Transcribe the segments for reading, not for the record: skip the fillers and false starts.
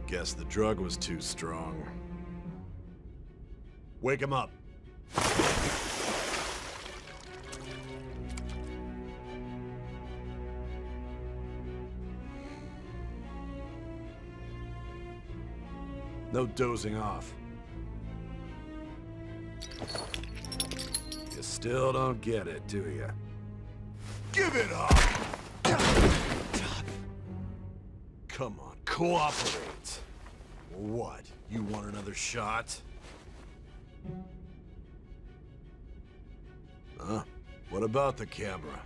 Guess the drug was too strong. Wake him up. No dozing off. You still don't get it, do you? Give it up! Come on, cooperate. What? You want another shot? Huh? What about the camera?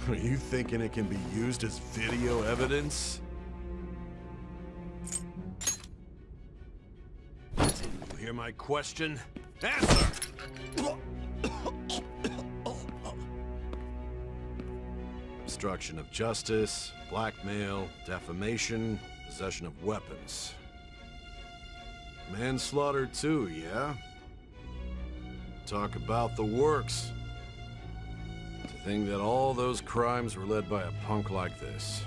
Are you thinking it can be used as video evidence? Didn't you hear my question? Answer! Obstruction of justice, blackmail, defamation, possession of weapons. Manslaughter too, yeah? Talk about the works. To think that all those crimes were led by a punk like this.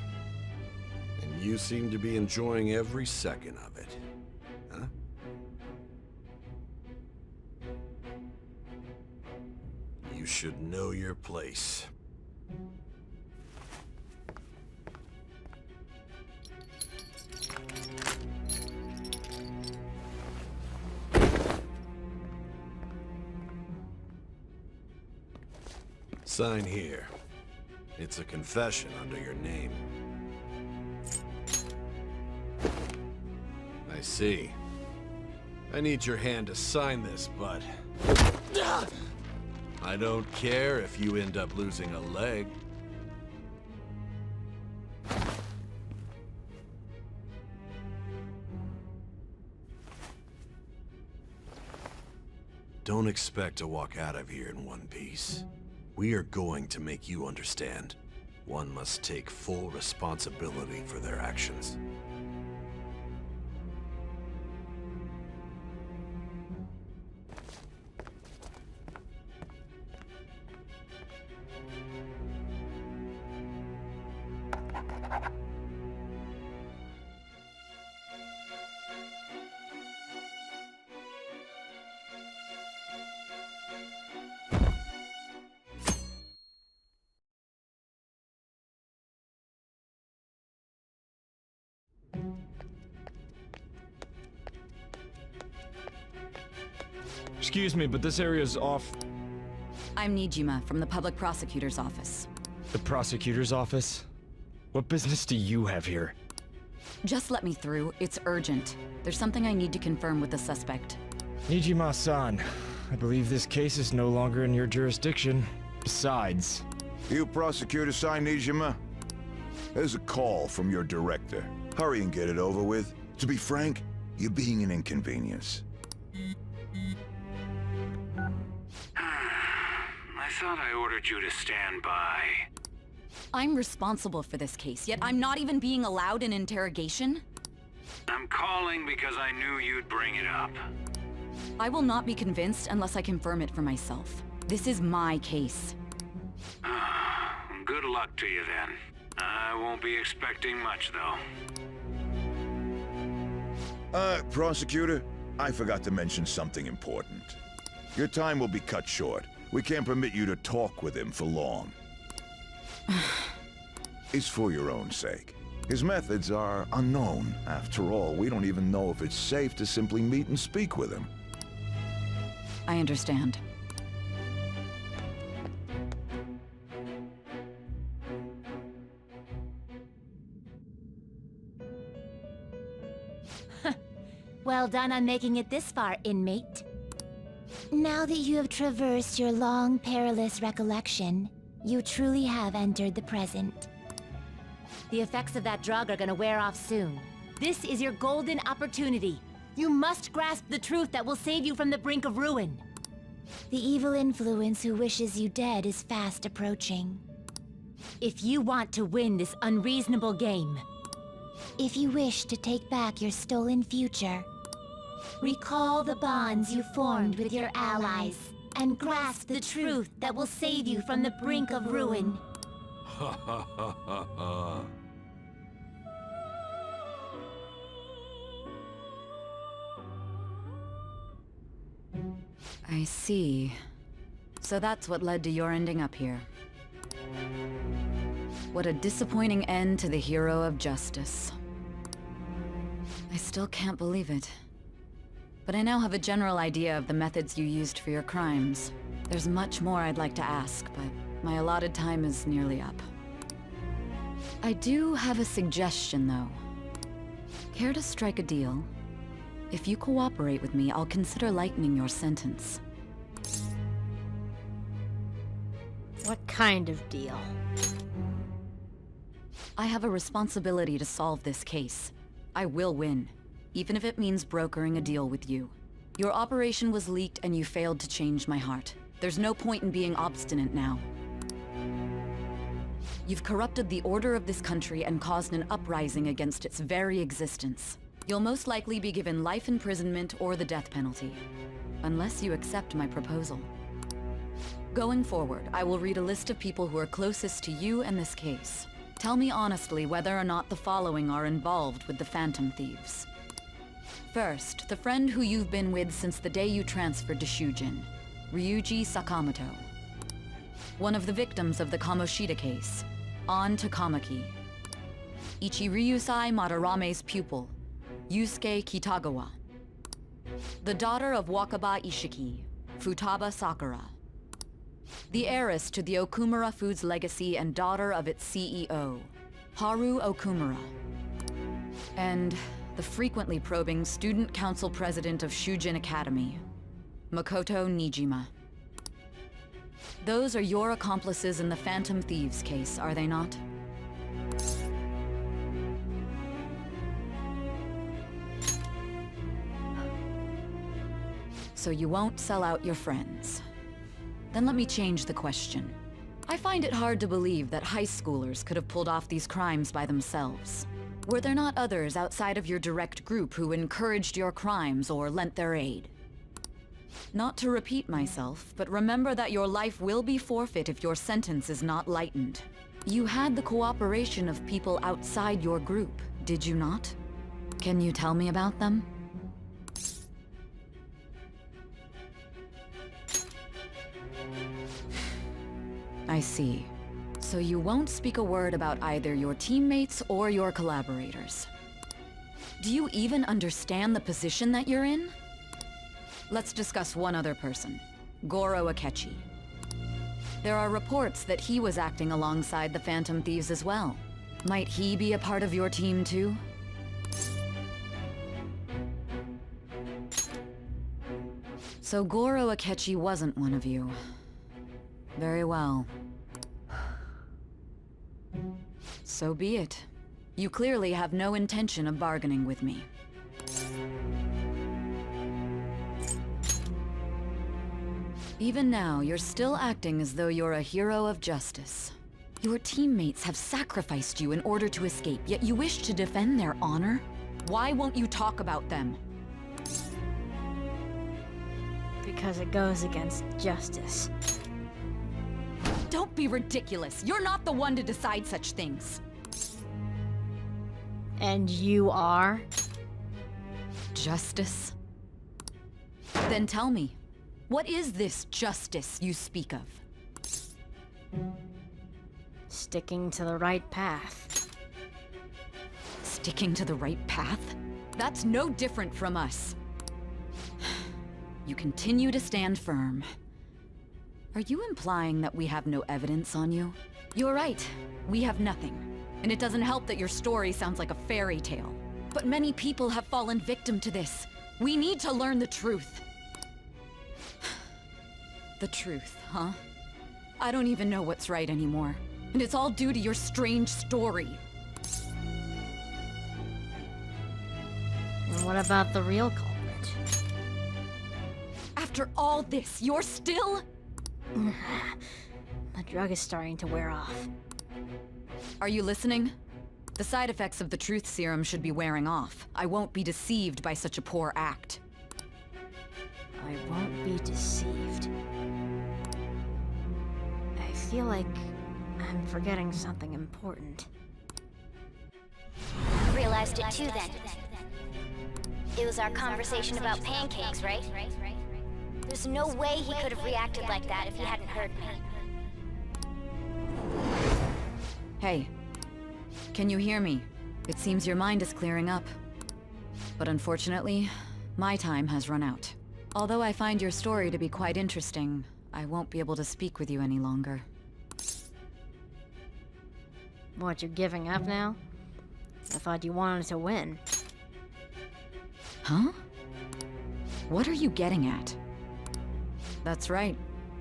And you seem to be enjoying every second of it. Huh? You should know your place. Sign here. It's a confession under your name. I see. I need your hand to sign this, but... I don't care if you end up losing a leg. Don't expect to walk out of here in one piece. We are going to make you understand. One must take full responsibility for their actions. Excuse me, but this area's off. I'm Nijima from the public prosecutor's office. The prosecutor's office? What business do you have here? Just let me through. It's urgent. There's something I need to confirm with the suspect. Nijima-san, I believe this case is no longer in your jurisdiction. Besides... You prosecutor, Sai Nijima? There's a call from your director. Hurry and get it over with. To be frank, you're being an inconvenience. I thought I ordered you to stand by. I'm responsible for this case, yet I'm not even being allowed an interrogation? I'm calling because I knew you'd bring it up. I will not be convinced unless I confirm it for myself. This is my case. Good luck to you then. I won't be expecting much, though. Prosecutor, I forgot to mention something important. Your time will be cut short. We can't permit you to talk with him for long. It's for your own sake. His methods are unknown. After all, we don't even know if it's safe to simply meet and speak with him. I understand. Well done on making it this far, inmate. Now that you have traversed your long, perilous recollection, you truly have entered the present. The effects of that drug are gonna wear off soon. This is your golden opportunity. You must grasp the truth that will save you from the brink of ruin. The evil influence who wishes you dead is fast approaching. If you want to win this unreasonable game, if you wish to take back your stolen future, recall the bonds you formed with your allies, and grasp the truth that will save you from the brink of ruin. Ha ha ha ha ha. I see. So that's what led to your ending up here. What a disappointing end to the hero of justice. I still can't believe it. But I now have a general idea of the methods you used for your crimes. There's much more I'd like to ask, but my allotted time is nearly up. I do have a suggestion, though. Care to strike a deal? If you cooperate with me, I'll consider lightening your sentence. What kind of deal? I have a responsibility to solve this case. I will win, even if it means brokering a deal with you. Your operation was leaked and you failed to change my heart. There's no point in being obstinate now. You've corrupted the order of this country and caused an uprising against its very existence. You'll most likely be given life imprisonment or the death penalty, unless you accept my proposal. Going forward, I will read a list of people who are closest to you and this case. Tell me honestly whether or not the following are involved with the Phantom Thieves. First, the friend who you've been with since the day you transferred to Shujin, Ryuji Sakamoto. One of the victims of the Kamoshida case, An Takamaki. Ichiryusai Madarame's pupil, Yusuke Kitagawa. The daughter of Wakaba Ishiki, Futaba Sakura. The heiress to the Okumura Foods legacy and daughter of its CEO, Haru Okumura. And the frequently probing student council president of Shujin Academy, Makoto Nijima. Those are your accomplices in the Phantom Thieves case, are they not? So you won't sell out your friends. Then let me change the question. I find it hard to believe that high schoolers could have pulled off these crimes by themselves. Were there not others outside of your direct group who encouraged your crimes or lent their aid? Not to repeat myself, but remember that your life will be forfeit if your sentence is not lightened. You had the cooperation of people outside your group, did you not? Can you tell me about them? I see. So you won't speak a word about either your teammates or your collaborators. Do you even understand the position that you're in? Let's discuss one other person, Goro Akechi. There are reports that he was acting alongside the Phantom Thieves as well. Might he be a part of your team too? So Goro Akechi wasn't one of you. Very well. So be it. You clearly have no intention of bargaining with me. Even now, you're still acting as though you're a hero of justice. Your teammates have sacrificed you in order to escape, yet you wish to defend their honor? Why won't you talk about them? Because it goes against justice. Don't be ridiculous. You're not the one to decide such things. And you are? Justice? Then tell me, what is this justice you speak of? Sticking to the right path. Sticking to the right path? That's no different from us. You continue to stand firm. Are you implying that we have no evidence on you? You're right. We have nothing. And it doesn't help that your story sounds like a fairy tale. But many people have fallen victim to this. We need to learn the truth. The truth, huh? I don't even know what's right anymore. And it's all due to your strange story. And what about the real culprit? After all this, you're still... The drug is starting to wear off. Are you listening? The side effects of the truth serum should be wearing off. I won't be deceived by such a poor act. I won't be deceived. I feel like I'm forgetting something important. Realized it too then. It was our conversation about pancakes, right? There's no way he could have reacted like that if he hadn't heard me. Hey, can you hear me? It seems your mind is clearing up. But unfortunately, my time has run out. Although I find your story to be quite interesting, I won't be able to speak with you any longer. What, you're giving up now? I thought you wanted to win. Huh? What are you getting at? That's right.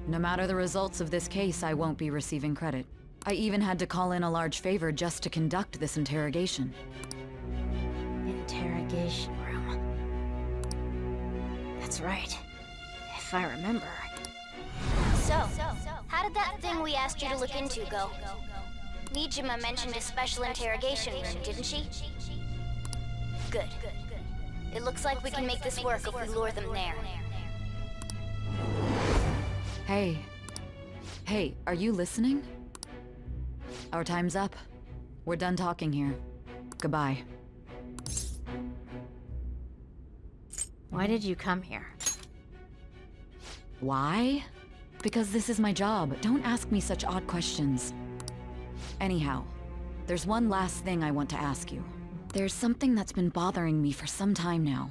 No matter the results of this case, I won't be receiving credit. I even had to call in a large favor just to conduct this interrogation. Interrogation room. That's right. If I remember. So, how did that thing we asked you to look into go? Nijima mentioned a special interrogation room, didn't she? Good. It looks like we can make this work if we lure them there. Hey. Hey, are you listening? Our time's up. We're done talking here. Goodbye. Why did you come here? Why? Because this is my job. Don't ask me such odd questions. Anyhow, there's one last thing I want to ask you. There's something that's been bothering me for some time now.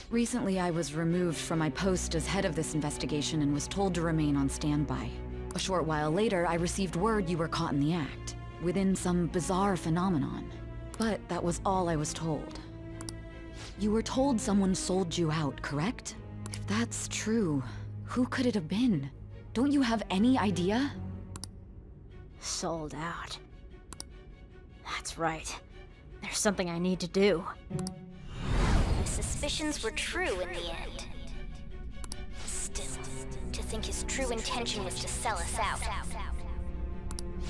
Recently, I was removed from my post as head of this investigation and was told to remain on standby. A short while later, I received word you were caught in the act, within some bizarre phenomenon. But that was all I was told. You were told someone sold you out, correct? If that's true, who could it have been? Don't you have any idea? Sold out. That's right. There's something I need to do. My suspicions were true in the end. Still, to think his true intention was to sell us out.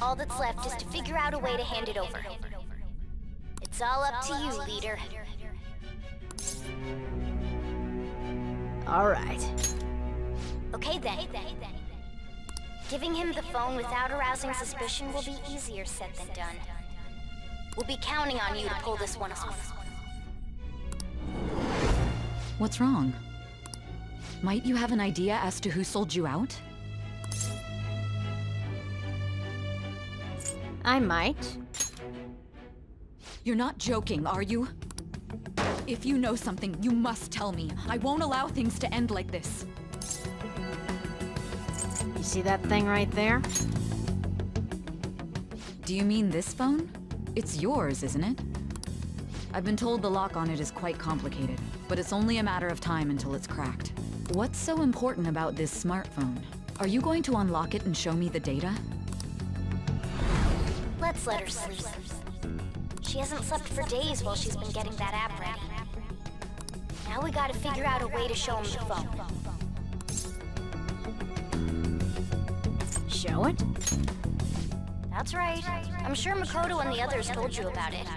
All that's left is to figure out a way to hand it over. It's all up to you, leader. All right. Okay then. Giving him the phone without arousing suspicion will be easier said than done. We'll be counting on you to pull this one off. What's wrong? Might you have an idea as to who sold you out? I might. You're not joking, are you? If you know something, you must tell me. I won't allow things to end like this. You see that thing right there? Do you mean this phone? It's yours, isn't it? I've been told the lock on it is quite complicated, but it's only a matter of time until it's cracked. What's so important about this smartphone? Are you going to unlock it and show me the data? Let's let her sleep. She hasn't slept for days while she's been getting that app ready. Now we gotta figure out a way to show him the phone. Show it? That's right. I'm sure Makoto and the others told you about it.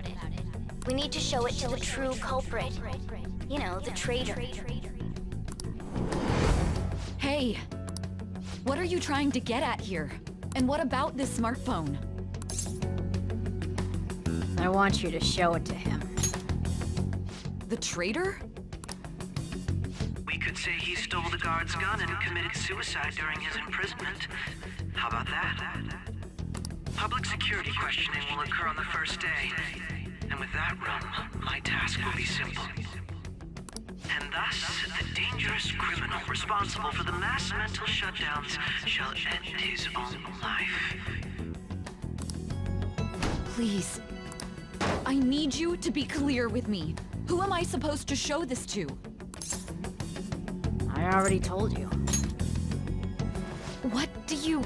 We need to show it to the true culprit. You know, the traitor. Hey! What are you trying to get at here? And what about this smartphone? I want you to show it to him. The traitor? We could say he stole the guard's gun and committed suicide during his imprisonment. How about that? Public security questioning will occur on the first day. And with that room, my task will be simple. And thus, the dangerous criminal responsible for the mass mental shutdowns shall end his own life. Please. I need you to be clear with me. Who am I supposed to show this to? I already told you. What do you...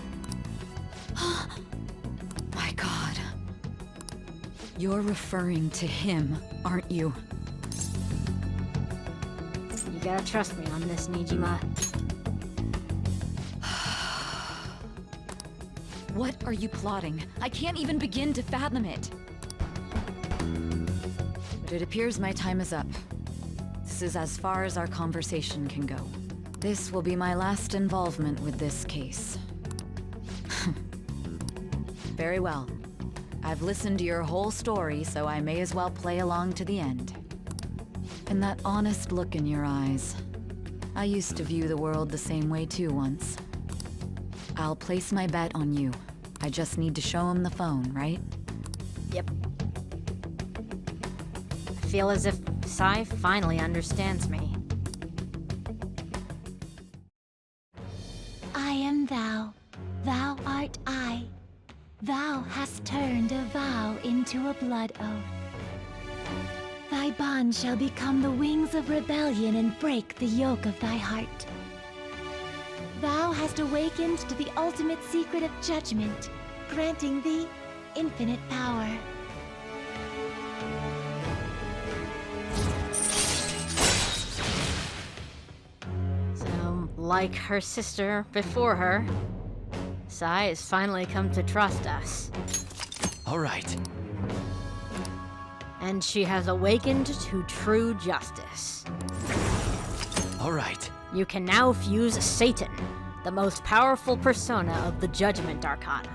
My God. You're referring to him, aren't you? You gotta trust me on this, Nijima. What are you plotting? I can't even begin to fathom it. But it appears my time is up. This is as far as our conversation can go. This will be my last involvement with this case. Very well. I've listened to your whole story, so I may as well play along to the end. And that honest look in your eyes. I used to view the world the same way too once. I'll place my bet on you. I just need to show him the phone, right? Yep. I feel as if Sai finally understands me. I am thou. Thou art I. Thou hast turned a vow into a blood oath. Thy bond shall become the wings of rebellion and break the yoke of thy heart. Thou hast awakened to the ultimate secret of judgment, granting thee infinite power. So, like her sister before her, Sai has finally come to trust us. All right. And she has awakened to true justice. All right. You can now fuse Satan, the most powerful persona of the Judgment Arcana.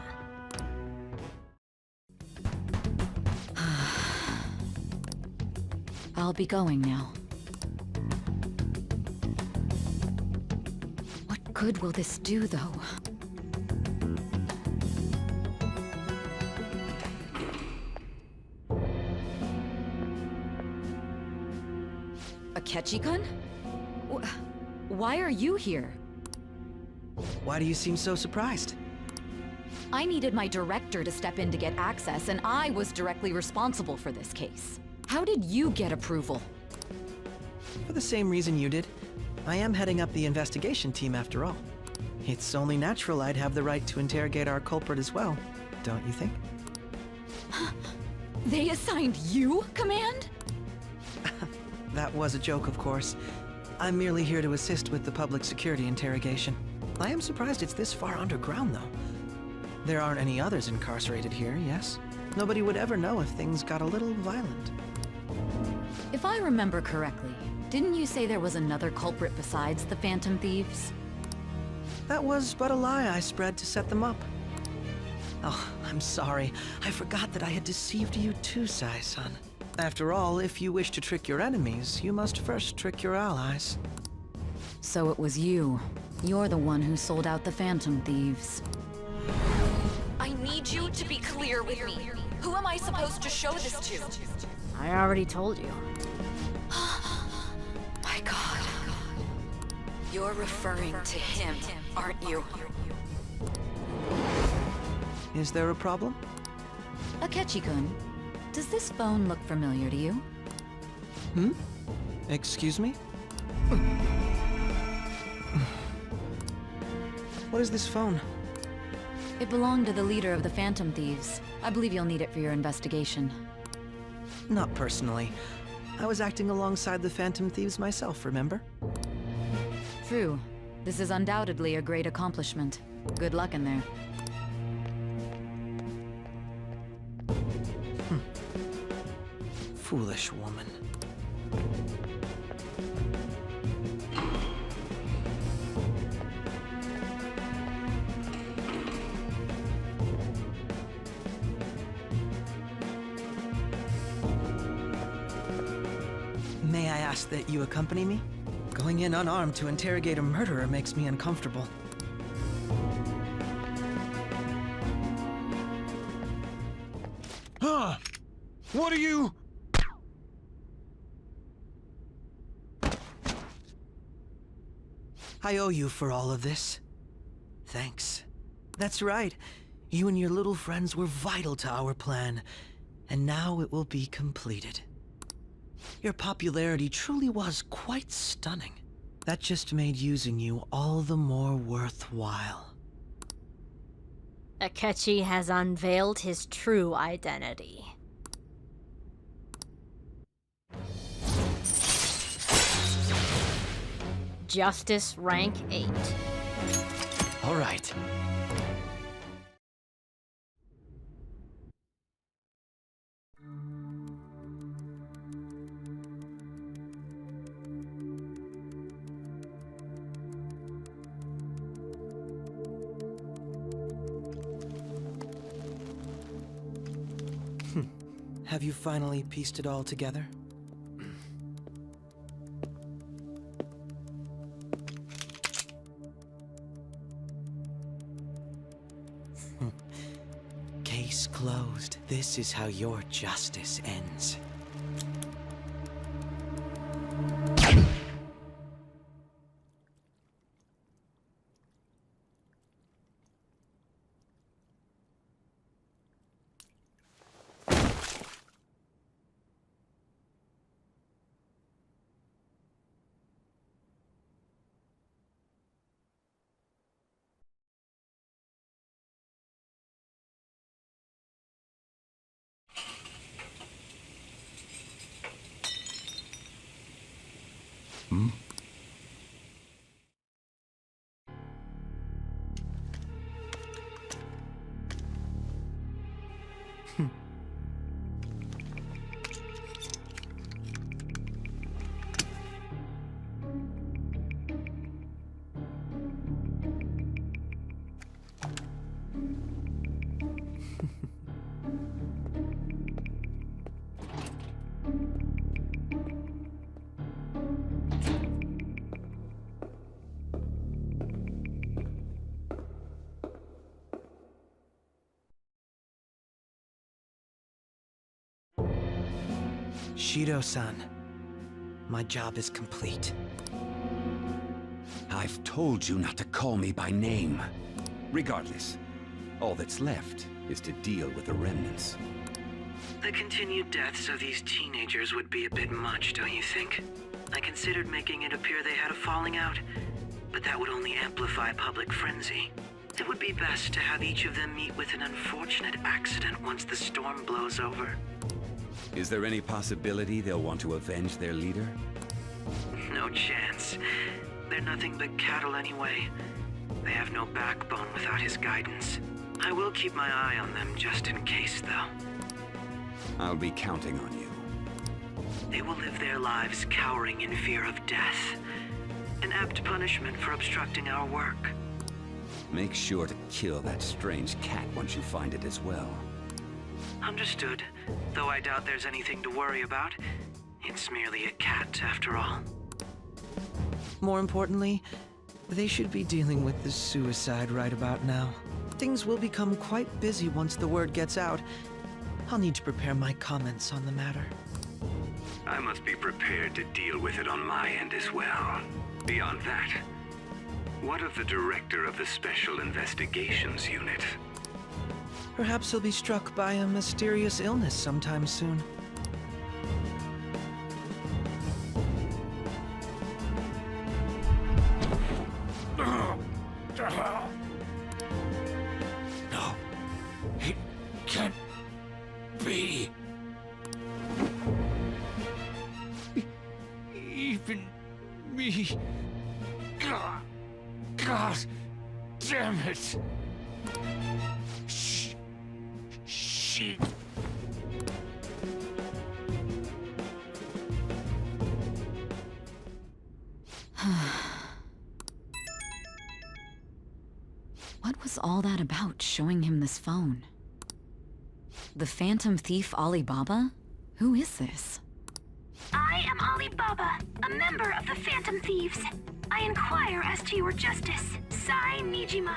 I'll be going now. What good will this do, though? Akechi-kun? Why are you here? Why do you seem so surprised? I needed my director to step in to get access, and I was directly responsible for this case. How did you get approval? For the same reason you did. I am heading up the investigation team after all. It's only natural I'd have the right to interrogate our culprit as well, don't you think? They assigned you command? That was a joke, of course. I'm merely here to assist with the public security interrogation. I am surprised it's this far underground, though. There aren't any others incarcerated here, yes? Nobody would ever know if things got a little violent. If I remember correctly, didn't you say there was another culprit besides the Phantom Thieves? That was but a lie I spread to set them up. Oh, I'm sorry. I forgot that I had deceived you too, Sai-san. After all, if you wish to trick your enemies, you must first trick your allies. So it was you. You're the one who sold out the Phantom Thieves. I need you to be clear with me. Who am I supposed to show this to? I already told you. My God. You're referring to him, aren't you? Is there a problem? Akechi-kun, does this phone look familiar to you? Excuse me? What is this phone? It belonged to the leader of the Phantom Thieves. I believe you'll need it for your investigation. Not personally. I was acting alongside the Phantom Thieves myself, remember? True. This is undoubtedly a great accomplishment. Good luck in there. Foolish woman. May I ask that you accompany me? Going in unarmed to interrogate a murderer makes me uncomfortable. Huh? What are you... I owe you for all of this. Thanks. That's right. You and your little friends were vital to our plan, and now it will be completed. Your popularity truly was quite stunning. That just made using you all the more worthwhile. Akechi has unveiled his true identity. Justice rank 8. All right. Have you finally pieced it all together? Case closed. This is how your justice ends. Shido-san, my job is complete. I've told you not to call me by name. Regardless, all that's left is to deal with the remnants. The continued deaths of these teenagers would be a bit much, don't you think? I considered making it appear they had a falling out, but that would only amplify public frenzy. It would be best to have each of them meet with an unfortunate accident once the storm blows over. Is there any possibility they'll want to avenge their leader? No chance. They're nothing but cattle anyway. They have no backbone without his guidance. I will keep my eye on them just in case, though. I'll be counting on you. They will live their lives cowering in fear of death. An apt punishment for obstructing our work. Make sure to kill that strange cat once you find it as well. Understood. Though I doubt there's anything to worry about. It's merely a cat, after all. More importantly, they should be dealing with the suicide right about now. Things will become quite busy once the word gets out. I'll need to prepare my comments on the matter. I must be prepared to deal with it on my end as well. Beyond that, what of the director of the Special Investigations Unit? Perhaps he'll be struck by a mysterious illness sometime soon. No, it can't be. Even me. God damn it. She... What was all that about, showing him this phone? The Phantom Thief Alibaba? Who is this? I am Alibaba, a member of the Phantom Thieves. I inquire as to your justice, Sai Nijima.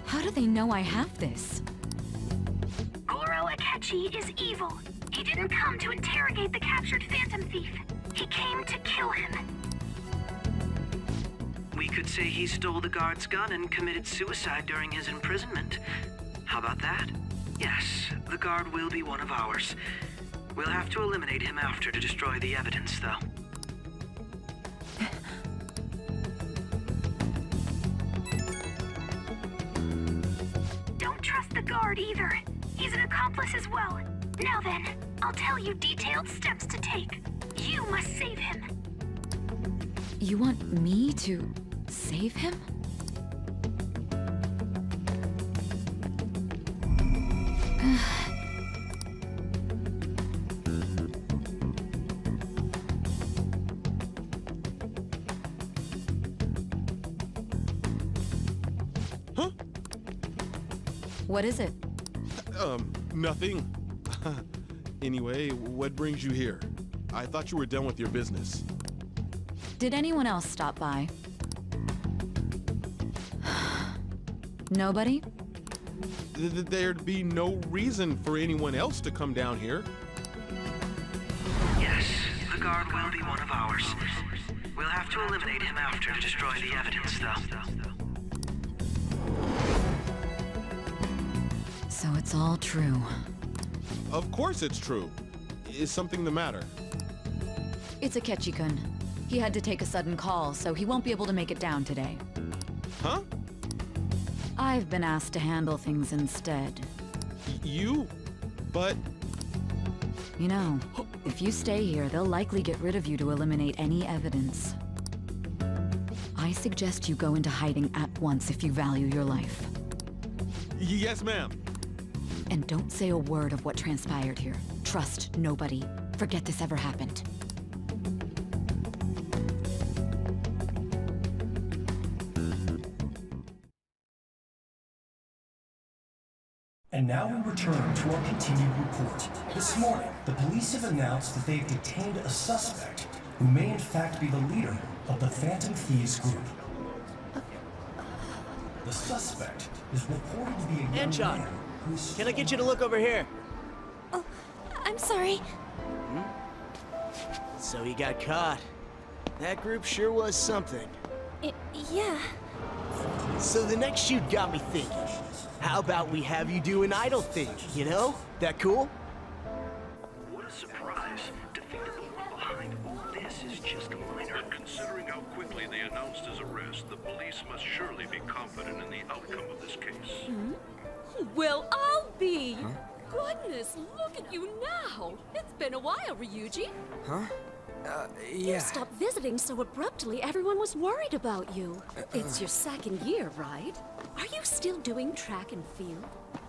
How do they know I have this? Goro Akechi is evil. He didn't come to interrogate the captured Phantom Thief. He came to kill him. We could say he stole the guard's gun and committed suicide during his imprisonment. How about that? Yes, the guard will be one of ours. We'll have to eliminate him after to destroy the evidence, though. Don't trust the guard either. He's an accomplice as well. Now then, I'll tell you detailed steps to take. You must save him. You want me to save him? Huh? What is it? Nothing. Anyway, what brings you here? I thought you were done with your business. Did anyone else stop by? there'd be no reason for anyone else to come down here. Yes, the guard will be one of ours. We'll have to eliminate him after to destroy the evidence, though. So it's all true. Of course it's true. Is something the matter? It's Akechi-kun. He had to take a sudden call, so he won't be able to make it down today. Huh? I've been asked to handle things instead. You? But... You know, if you stay here, they'll likely get rid of you to eliminate any evidence. I suggest you go into hiding at once if you value your life. Yes, ma'am. And don't say a word of what transpired here. Trust nobody. Forget this ever happened. And now we return to our continued report. This morning, the police have announced that they've detained a suspect who may in fact be the leader of the Phantom Thieves group. The suspect is reported to be a young man who's... Can I get you to look over here? Oh, I'm sorry. So he got caught. That group sure was something. Yeah. So the next shoot got me thinking. How about we have you do an idle thing, you know? That cool? What a surprise. To think that the one behind all this is just a minor. But considering how quickly they announced his arrest, the police must surely be confident in the outcome of this case. Well, I'll be. Goodness, look at you now. It's been a while, Ryuji. Huh? You stopped visiting so abruptly, everyone was worried about you. It's your second year, right? Are you still doing track and field?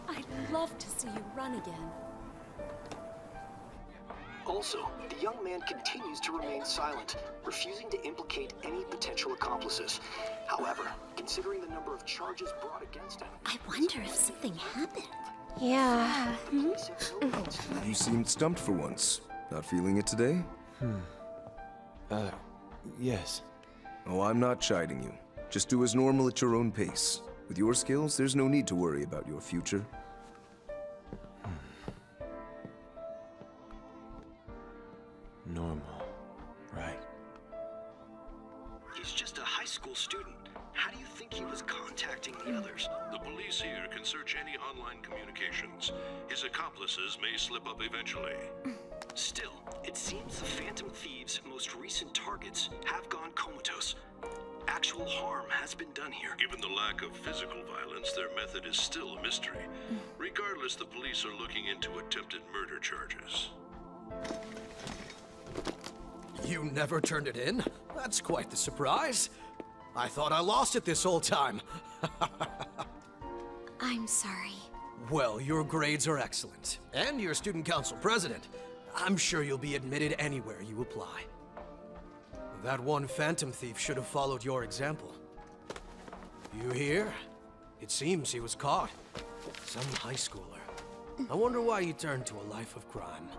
I'd love to see you run again. Also, the young man continues to remain silent, refusing to implicate any potential accomplices. However, considering the number of charges brought against him... I wonder if something happened. Yeah. You seemed stumped for once. Not feeling it today? Yes. Oh, I'm not chiding you. Just do as normal at your own pace. With your skills, there's no need to worry about your future. Normal. Right. He's just a high school student. How do you think he was contacting the others? The police here can search any online communications. His accomplices may slip up eventually. Still, it seems the Phantom Thieves' most recent targets have gone comatose. Actual harm has been done here. Given the lack of physical violence, their method is still a mystery. Regardless, the police are looking into attempted murder charges. You never turned it in? That's quite the surprise. I thought I lost it this whole time. I'm sorry. Well, your grades are excellent. And you're student council president. I'm sure you'll be admitted anywhere you apply. That one Phantom Thief should have followed your example. You hear? It seems he was caught. Some high schooler. I wonder why he turned to a life of crime.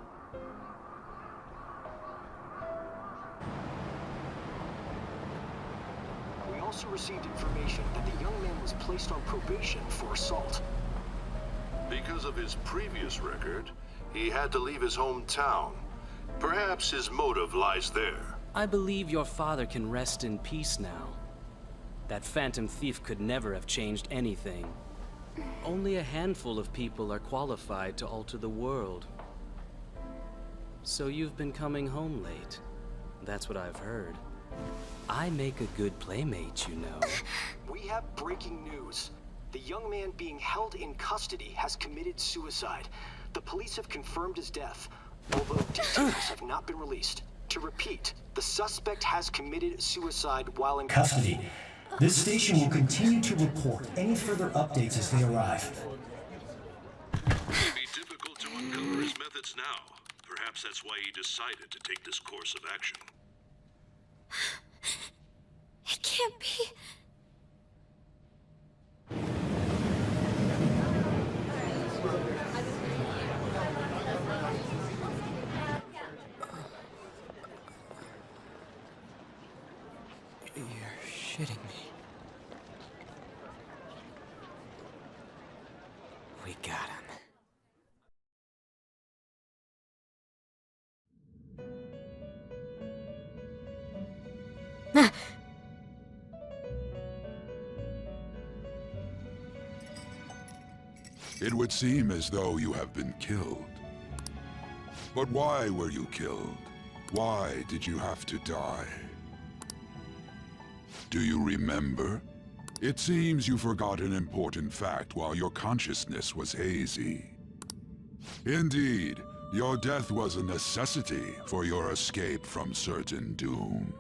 We also received information that the young man was placed on probation for assault. Because of his previous record, he had to leave his hometown. Perhaps his motive lies there. I believe your father can rest in peace now. That Phantom Thief could never have changed anything. Only a handful of people are qualified to alter the world. So you've been coming home late. That's what I've heard. I make a good playmate, you know. We have breaking news. The young man being held in custody has committed suicide. The police have confirmed his death, although details have not been released. To repeat, the suspect has committed suicide while in custody. This station will continue to report any further updates as they arrive. It would be difficult to uncover his methods now. Perhaps that's why he decided to take this course of action. It can't be. You're shitting me. We got him. It would seem as though you have been killed. But why were you killed? Why did you have to die? Do you remember? It seems you forgot an important fact while your consciousness was hazy. Indeed, your death was a necessity for your escape from certain doom.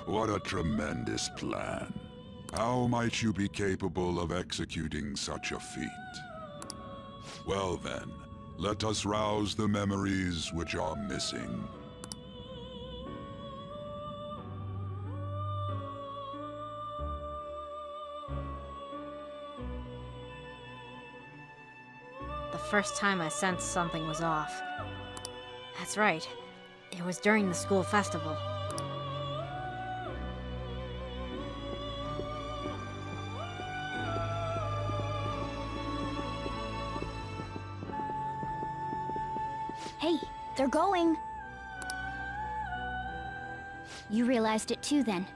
What a tremendous plan. How might you be capable of executing such a feat? Well then, let us rouse the memories which are missing. The first time I sensed something was off. That's right. It was during the school festival. Hey, they're going. You realized it too, then.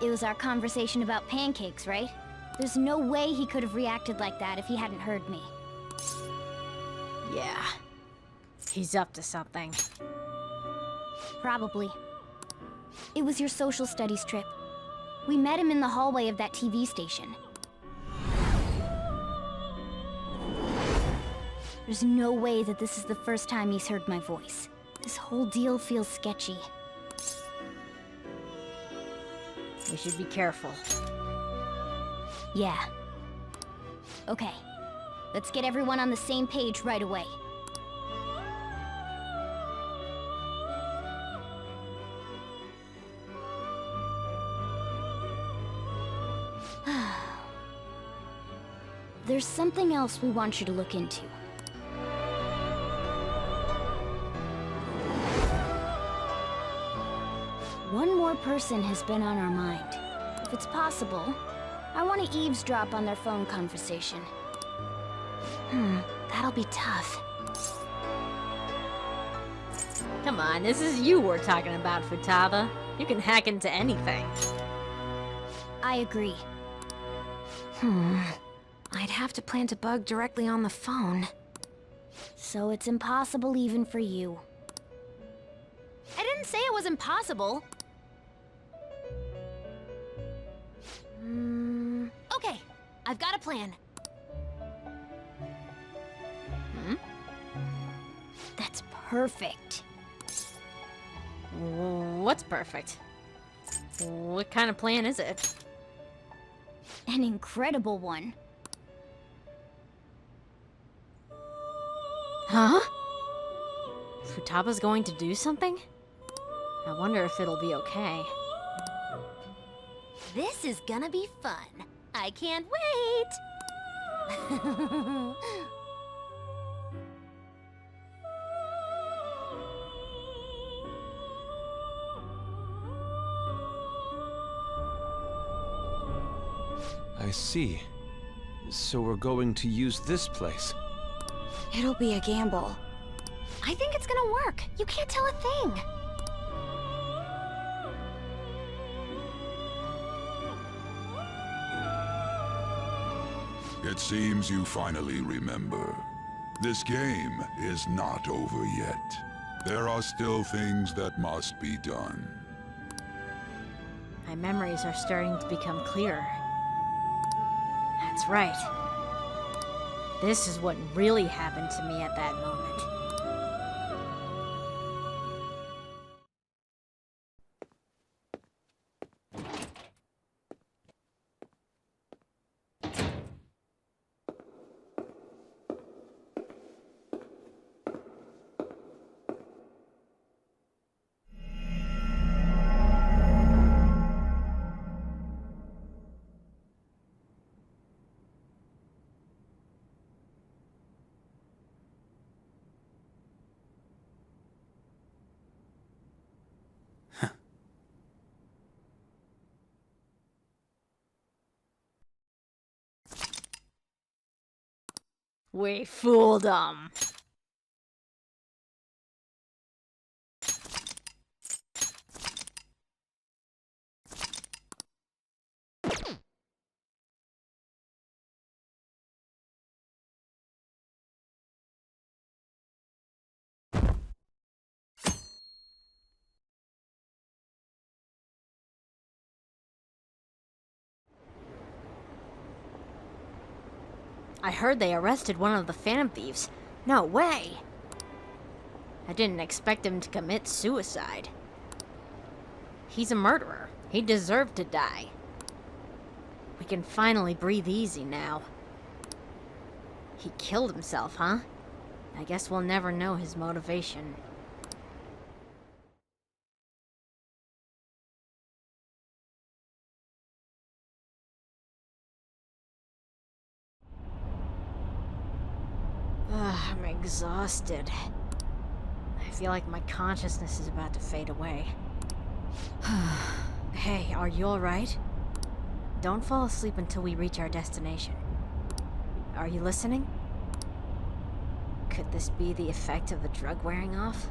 It was our conversation about pancakes, right? There's no way he could have reacted like that if he hadn't heard me. Yeah. He's up to something. Probably. It was your social studies trip. We met him in the hallway of that TV station. There's no way that this is the first time he's heard my voice. This whole deal feels sketchy. We should be careful. Yeah. Okay. Let's get everyone on the same page right away. There's something else we want you to look into. One more person has been on our mind. If it's possible, I want to eavesdrop on their phone conversation. That'll be tough. Come on, this is you we're talking about, Futaba. You can hack into anything. I agree. I'd have to plant a bug directly on the phone. So it's impossible even for you. I didn't say it was impossible. Okay, I've got a plan. That's perfect. What's perfect? What kind of plan is it? An incredible one. Huh? Futaba's going to do something? I wonder if it'll be okay. This is gonna be fun. I can't wait! I see. So we're going to use this place. It'll be a gamble. I think it's gonna work. You can't tell a thing. It seems you finally remember. This game is not over yet. There are still things that must be done. My memories are starting to become clearer. That's right. This is what really happened to me at that moment. We fooled them. I heard they arrested one of the Phantom Thieves. No way! I didn't expect him to commit suicide. He's a murderer. He deserved to die. We can finally breathe easy now. He killed himself, huh? I guess we'll never know his motivation. I'm exhausted. I feel like my consciousness is about to fade away. Hey, are you alright? Don't fall asleep until we reach our destination. Are you listening? Could this be the effect of the drug wearing off?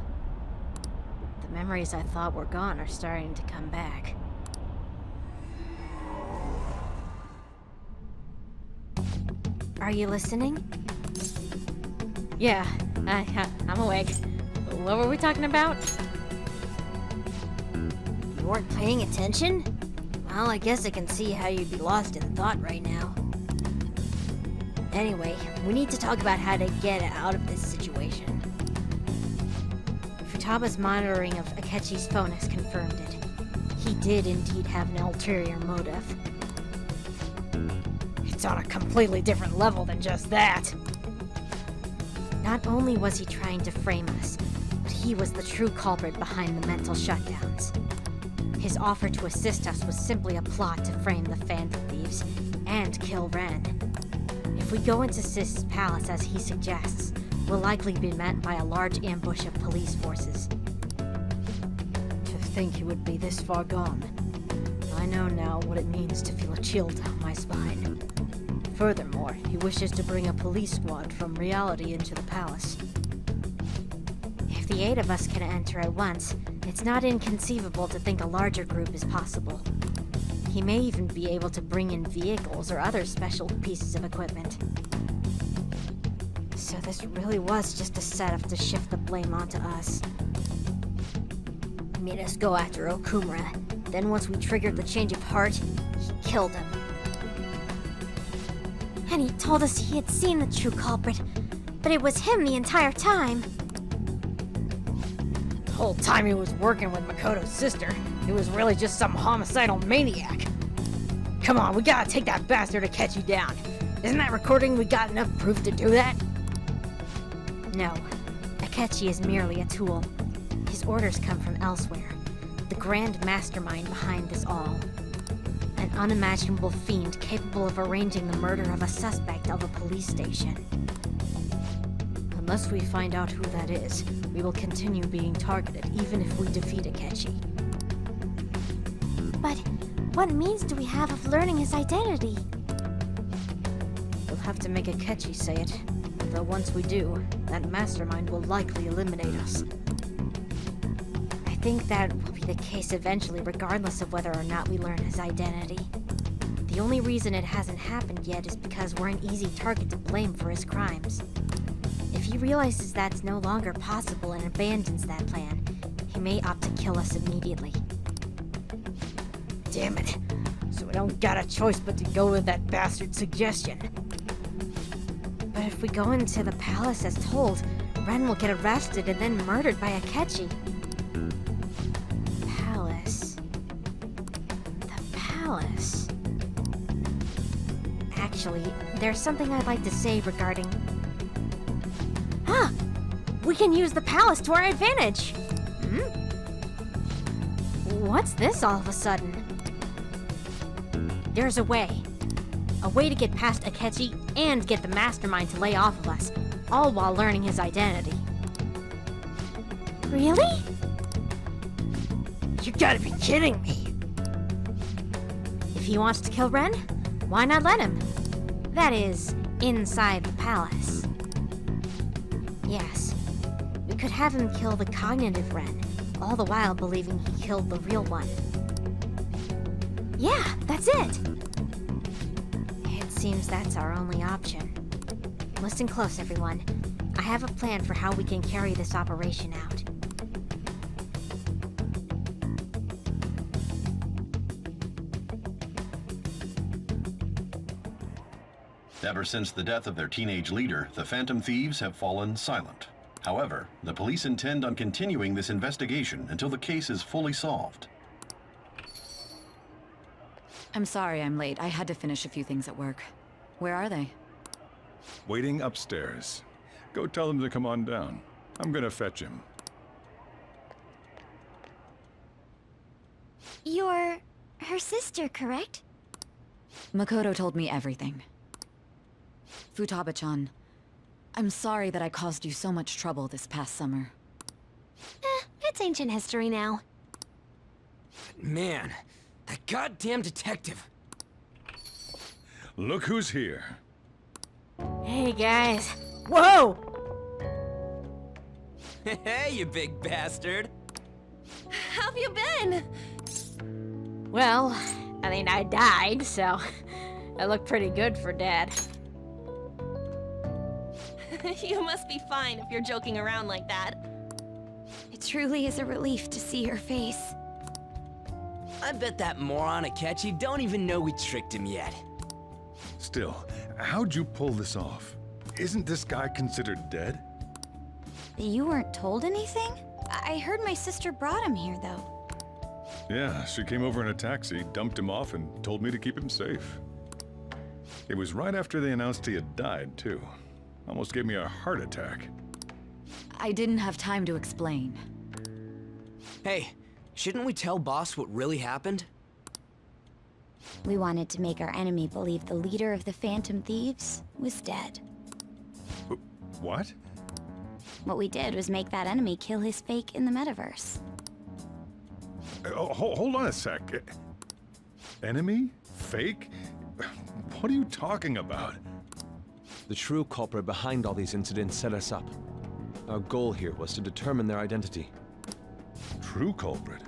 The memories I thought were gone are starting to come back. Are you listening? Yeah, I'm awake. What were we talking about? You weren't paying attention? Well, I guess I can see how you'd be lost in thought right now. Anyway, we need to talk about how to get out of this situation. Futaba's monitoring of Akechi's phone has confirmed it. He did indeed have an ulterior motive. It's on a completely different level than just that. Not only was he trying to frame us, but he was the true culprit behind the mental shutdowns. His offer to assist us was simply a plot to frame the Phantom Thieves and kill Ren. If we go into Sis's palace as he suggests, we'll likely be met by a large ambush of police forces. To think he would be this far gone. I know now what it means to feel a chill down my spine. Furthermore, he wishes to bring a police squad from reality into the palace. If the 8 of us can enter at once, it's not inconceivable to think a larger group is possible. He may even be able to bring in vehicles or other special pieces of equipment. So this really was just a setup to shift the blame onto us. He made us go after Okumura. Then once we triggered the change of heart, he killed him. And he told us he had seen the true culprit, but it was him the entire time. The whole time he was working with Makoto's sister, he was really just some homicidal maniac. Come on, we gotta take that bastard Akechi down. Isn't that recording we got enough proof to do that? No, Akechi is merely a tool. His orders come from elsewhere. The grand mastermind behind this all. An unimaginable fiend capable of arranging the murder of a suspect of a police station. Unless we find out who that is, we will continue being targeted even if we defeat Akechi. But what means do we have of learning his identity? We'll have to make Akechi say it. Though once we do, that mastermind will likely eliminate us. I think that will be the case eventually, regardless of whether or not we learn his identity. The only reason it hasn't happened yet is because we're an easy target to blame for his crimes. If he realizes that's no longer possible and abandons that plan, he may opt to kill us immediately. Damn it. So we don't got a choice but to go with that bastard's suggestion. But if we go into the palace as told, Ren will get arrested and then murdered by Akechi. The palace. Actually, there's something I'd like to say regarding... Ah! We can use the palace to our advantage! What's this all of a sudden? There's a way. A way to get past Akechi and get the mastermind to lay off of us, all while learning his identity. Really? You gotta be kidding me! If he wants to kill Ren, why not let him? That is, inside the palace. Yes. We could have him kill the cognitive Ren, all the while believing he killed the real one. Yeah, that's it! It seems that's our only option. Listen close, everyone. I have a plan for how we can carry this operation out. Ever since the death of their teenage leader, the Phantom Thieves have fallen silent. However, the police intend on continuing this investigation until the case is fully solved. I'm sorry I'm late. I had to finish a few things at work. Where are they? Waiting upstairs. Go tell them to come on down. I'm gonna fetch him. You're her sister, correct? Makoto told me everything. Futaba-chan, I'm sorry that I caused you so much trouble this past summer. It's ancient history now. Man, that goddamn detective. Look who's here. Hey, guys. Whoa! Hey, you big bastard. How've you been? Well, I mean, I died, so I look pretty good for Dad. You must be fine if you're joking around like that. It truly is a relief to see your face. I bet that moron Akechi don't even know we tricked him yet. Still, how'd you pull this off? Isn't this guy considered dead? You weren't told anything? I heard my sister brought him here, though. Yeah, she came over in a taxi, dumped him off, and told me to keep him safe. It was right after they announced he had died, too. Almost gave me a heart attack. I didn't have time to explain. Hey, shouldn't we tell Boss what really happened? We wanted to make our enemy believe the leader of the Phantom Thieves was dead. What? What we did was make that enemy kill his fake in the metaverse. Hold on a sec. Enemy? Fake? What are you talking about? The true culprit behind all these incidents set us up. Our goal here was to determine their identity. True culprit?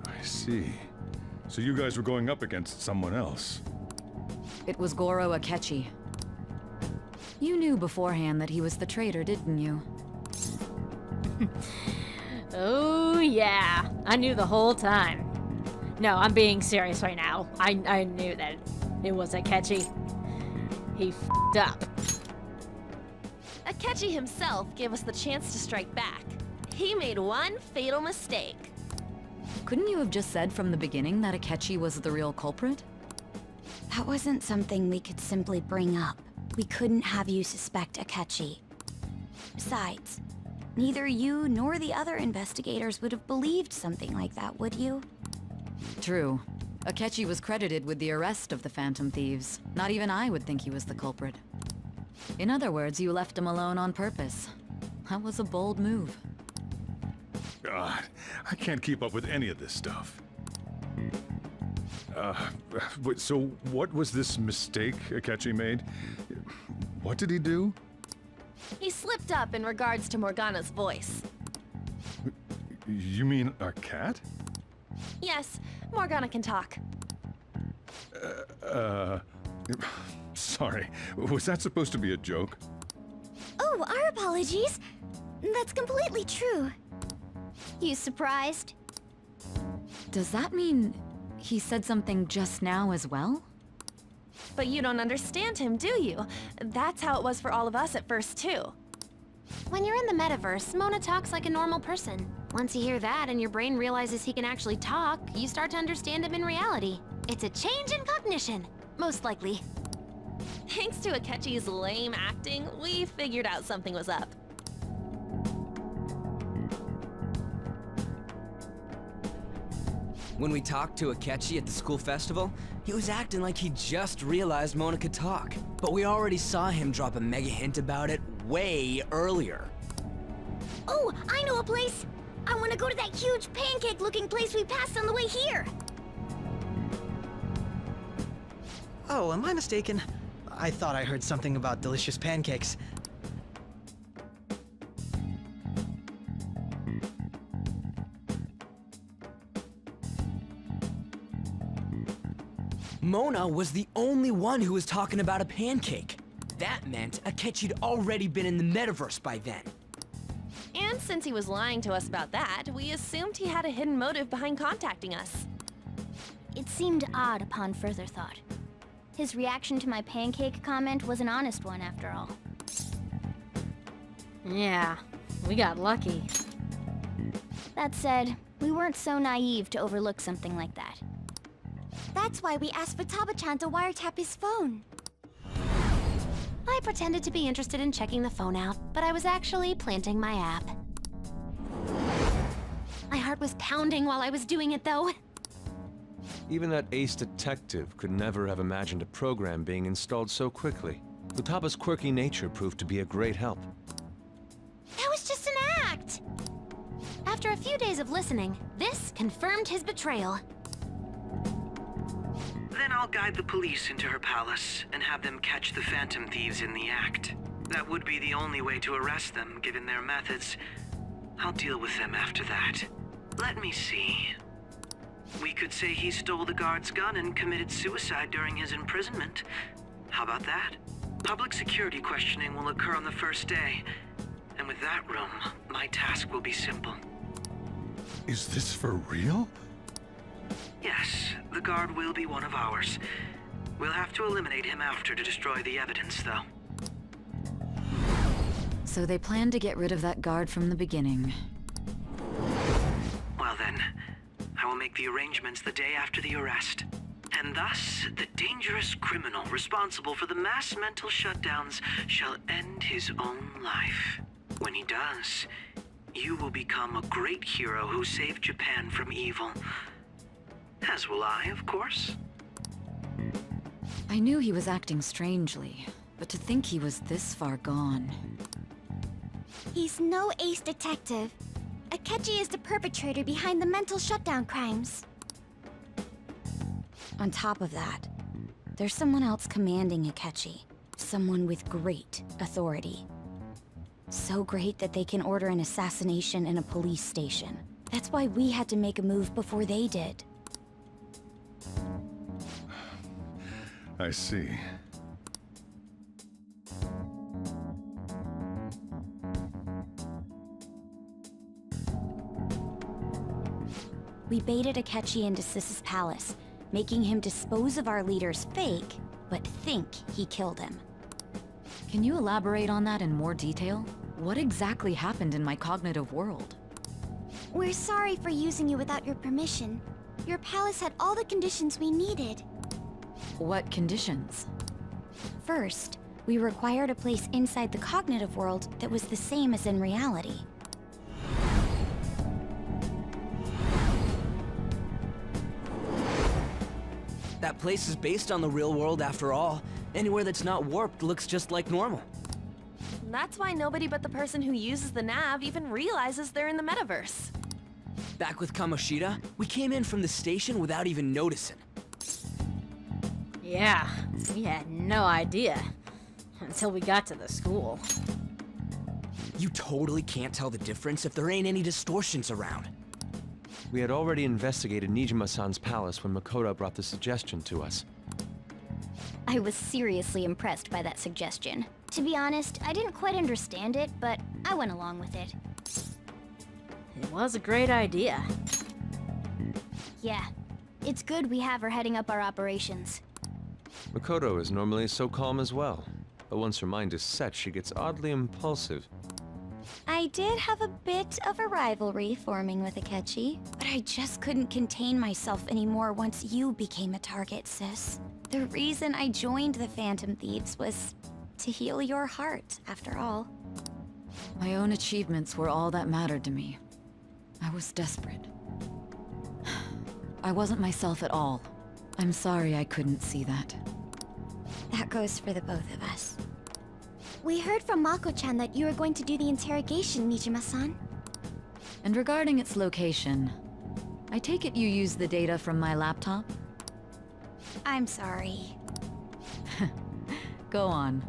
I see. So you guys were going up against someone else. It was Goro Akechi. You knew beforehand that he was the traitor, didn't you? Oh, yeah. I knew the whole time. No, I'm being serious right now. I knew that it was Akechi. He f***ed up. Akechi himself gave us the chance to strike back. He made one fatal mistake. Couldn't you have just said from the beginning that Akechi was the real culprit? That wasn't something we could simply bring up. We couldn't have you suspect Akechi. Besides, neither you nor the other investigators would have believed something like that, would you? True. Akechi was credited with the arrest of the Phantom Thieves. Not even I would think he was the culprit. In other words, you left him alone on purpose. That was a bold move. God, I can't keep up with any of this stuff. So what was this mistake Akechi made? What did he do? He slipped up in regards to Morgana's voice. You mean our cat? Yes, Morgana can talk. Sorry. Was that supposed to be a joke? Oh, our apologies. That's completely true. You surprised? Does that mean he said something just now as well? But you don't understand him, do you? That's how it was for all of us at first, too. When you're in the metaverse, Mona talks like a normal person. Once you hear that and your brain realizes he can actually talk, you start to understand him in reality. It's a change in cognition, most likely. Thanks to Akechi's lame acting, we figured out something was up. When we talked to Akechi at the school festival, he was acting like he just realized Mona could talk. But we already saw him drop a mega hint about it way earlier. Oh, I know a place! I want to go to that huge pancake-looking place we passed on the way here! Oh, am I mistaken? I thought I heard something about delicious pancakes. Mona was the only one who was talking about a pancake. That meant Akechi'd already been in the metaverse by then. And since he was lying to us about that, we assumed he had a hidden motive behind contacting us. It seemed odd upon further thought. His reaction to my pancake comment was an honest one, after all. Yeah, we got lucky. That said, we weren't so naive to overlook something like that. That's why we asked Futaba-chan to wiretap his phone. I pretended to be interested in checking the phone out, but I was actually planting my app. My heart was pounding while I was doing it, though. Even that ace detective could never have imagined a program being installed so quickly. Futaba's quirky nature proved to be a great help. That was just an act! After a few days of listening, this confirmed his betrayal. Then I'll guide the police into her palace and have them catch the Phantom Thieves in the act. That would be the only way to arrest them, given their methods. I'll deal with them after that. Let me see. We could say he stole the guard's gun and committed suicide during his imprisonment. How about that? Public security questioning will occur on the first day. And with that room, my task will be simple. Is this for real? Yes, the guard will be one of ours. We'll have to eliminate him after to destroy the evidence, though. So they planned to get rid of that guard from the beginning. Well then, I will make the arrangements the day after the arrest. And thus, the dangerous criminal responsible for the mass mental shutdowns shall end his own life. When he does, you will become a great hero who saved Japan from evil. As will I, of course. I knew he was acting strangely, but to think he was this far gone. He's no ace detective. Akechi is the perpetrator behind the mental shutdown crimes. On top of that, there's someone else commanding Akechi. Someone with great authority. So great that they can order an assassination in a police station. That's why we had to make a move before they did. I see. We baited Akechi into Sis's palace, making him dispose of our leader's fake, but think he killed him. Can you elaborate on that in more detail? What exactly happened in my cognitive world? We're sorry for using you without your permission. Your palace had all the conditions we needed. What conditions? First, we required a place inside the cognitive world that was the same as in reality. That place is based on the real world after all. Anywhere that's not warped looks just like normal. That's why nobody but the person who uses the nav even realizes they're in the metaverse. Back with Kamoshida, we came in from the station without even noticing. Yeah, we had no idea. Until we got to the school. You totally can't tell the difference if there ain't any distortions around. We had already investigated Nijima-san's palace when Makoto brought the suggestion to us. I was seriously impressed by that suggestion. To be honest, I didn't quite understand it, but I went along with it. It was a great idea. Yeah, it's good we have her heading up our operations. Makoto is normally so calm as well, but once her mind is set, she gets oddly impulsive. I did have a bit of a rivalry forming with Akechi, but I just couldn't contain myself anymore once you became a target, sis. The reason I joined the Phantom Thieves was to heal your heart, after all. My own achievements were all that mattered to me. I was desperate. I wasn't myself at all. I'm sorry I couldn't see that. That goes for the both of us. We heard from Mako-chan that you were going to do the interrogation, Nijima-san. And regarding its location, I take it you used the data from my laptop? I'm sorry. Go on.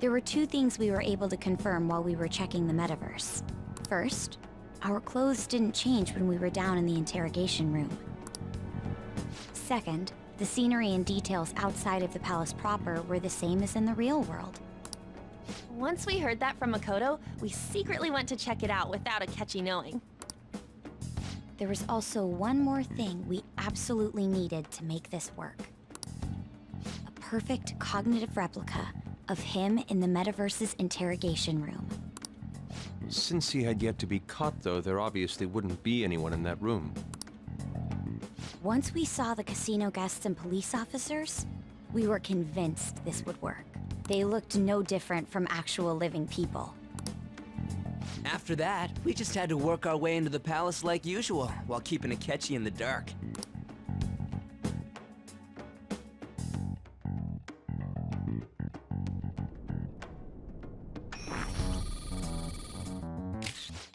There were two things we were able to confirm while we were checking the metaverse. First, our clothes didn't change when we were down in the interrogation room. Second, the The scenery and details outside of the palace proper were the same as in the real world. Once we heard that from Makoto, we secretly went to check it out without Akechi knowing. There was also one more thing we absolutely needed to make this work. A perfect cognitive replica of him in the metaverse's interrogation room. Since he had yet to be caught, though, there obviously wouldn't be anyone in that room. Once we saw the casino guests and police officers, we were convinced this would work. They looked no different from actual living people. After that, we just had to work our way into the palace like usual, while keeping Akechi in the dark.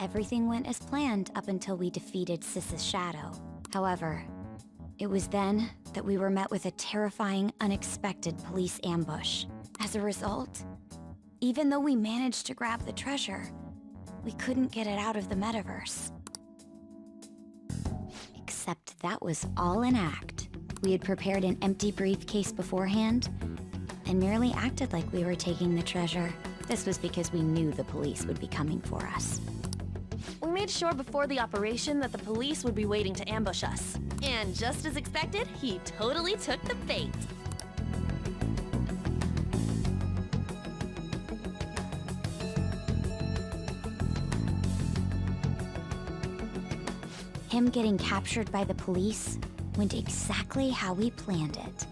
Everything went as planned up until we defeated Sis's shadow. However, it was then that we were met with a terrifying, unexpected police ambush. As a result, even though we managed to grab the treasure, we couldn't get it out of the metaverse. Except that was all an act. We had prepared an empty briefcase beforehand, and merely acted like we were taking the treasure. This was because we knew the police would be coming for us. We made sure before the operation that the police would be waiting to ambush us. And just as expected, he totally took the bait. Him getting captured by the police went exactly how we planned it.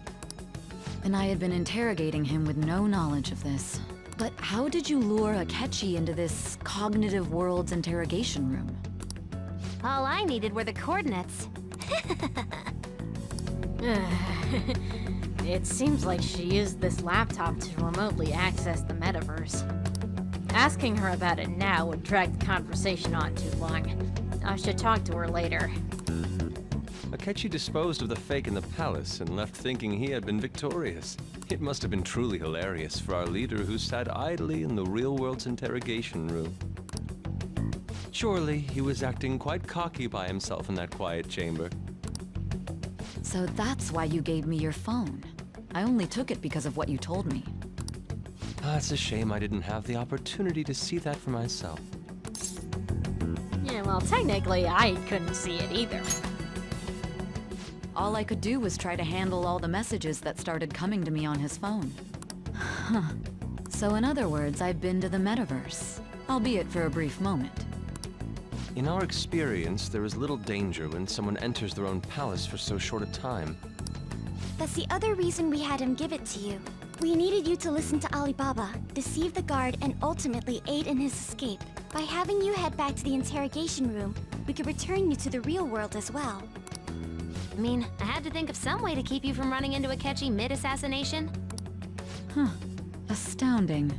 And I had been interrogating him with no knowledge of this. But how did you lure Akechi into this cognitive world's interrogation room? All I needed were the coordinates. It seems like she used this laptop to remotely access the metaverse. Asking her about it now would drag the conversation on too long. I should talk to her later. Akechi disposed of the fake in the palace and left thinking he had been victorious. It must have been truly hilarious for our leader who sat idly in the real world's interrogation room. Surely he was acting quite cocky by himself in that quiet chamber. So that's why you gave me your phone. I only took it because of what you told me. It's a shame I didn't have the opportunity to see that for myself. Yeah, well, technically, I couldn't see it either. All I could do was try to handle all the messages that started coming to me on his phone. Huh. So in other words, I've been to the metaverse, albeit for a brief moment. In our experience, there is little danger when someone enters their own palace for so short a time. That's the other reason we had him give it to you. We needed you to listen to Alibaba, deceive the guard, and ultimately aid in his escape. By having you head back to the interrogation room, we could return you to the real world as well. I mean, I had to think of some way to keep you from running into Akechi mid-assassination. Huh. Astounding.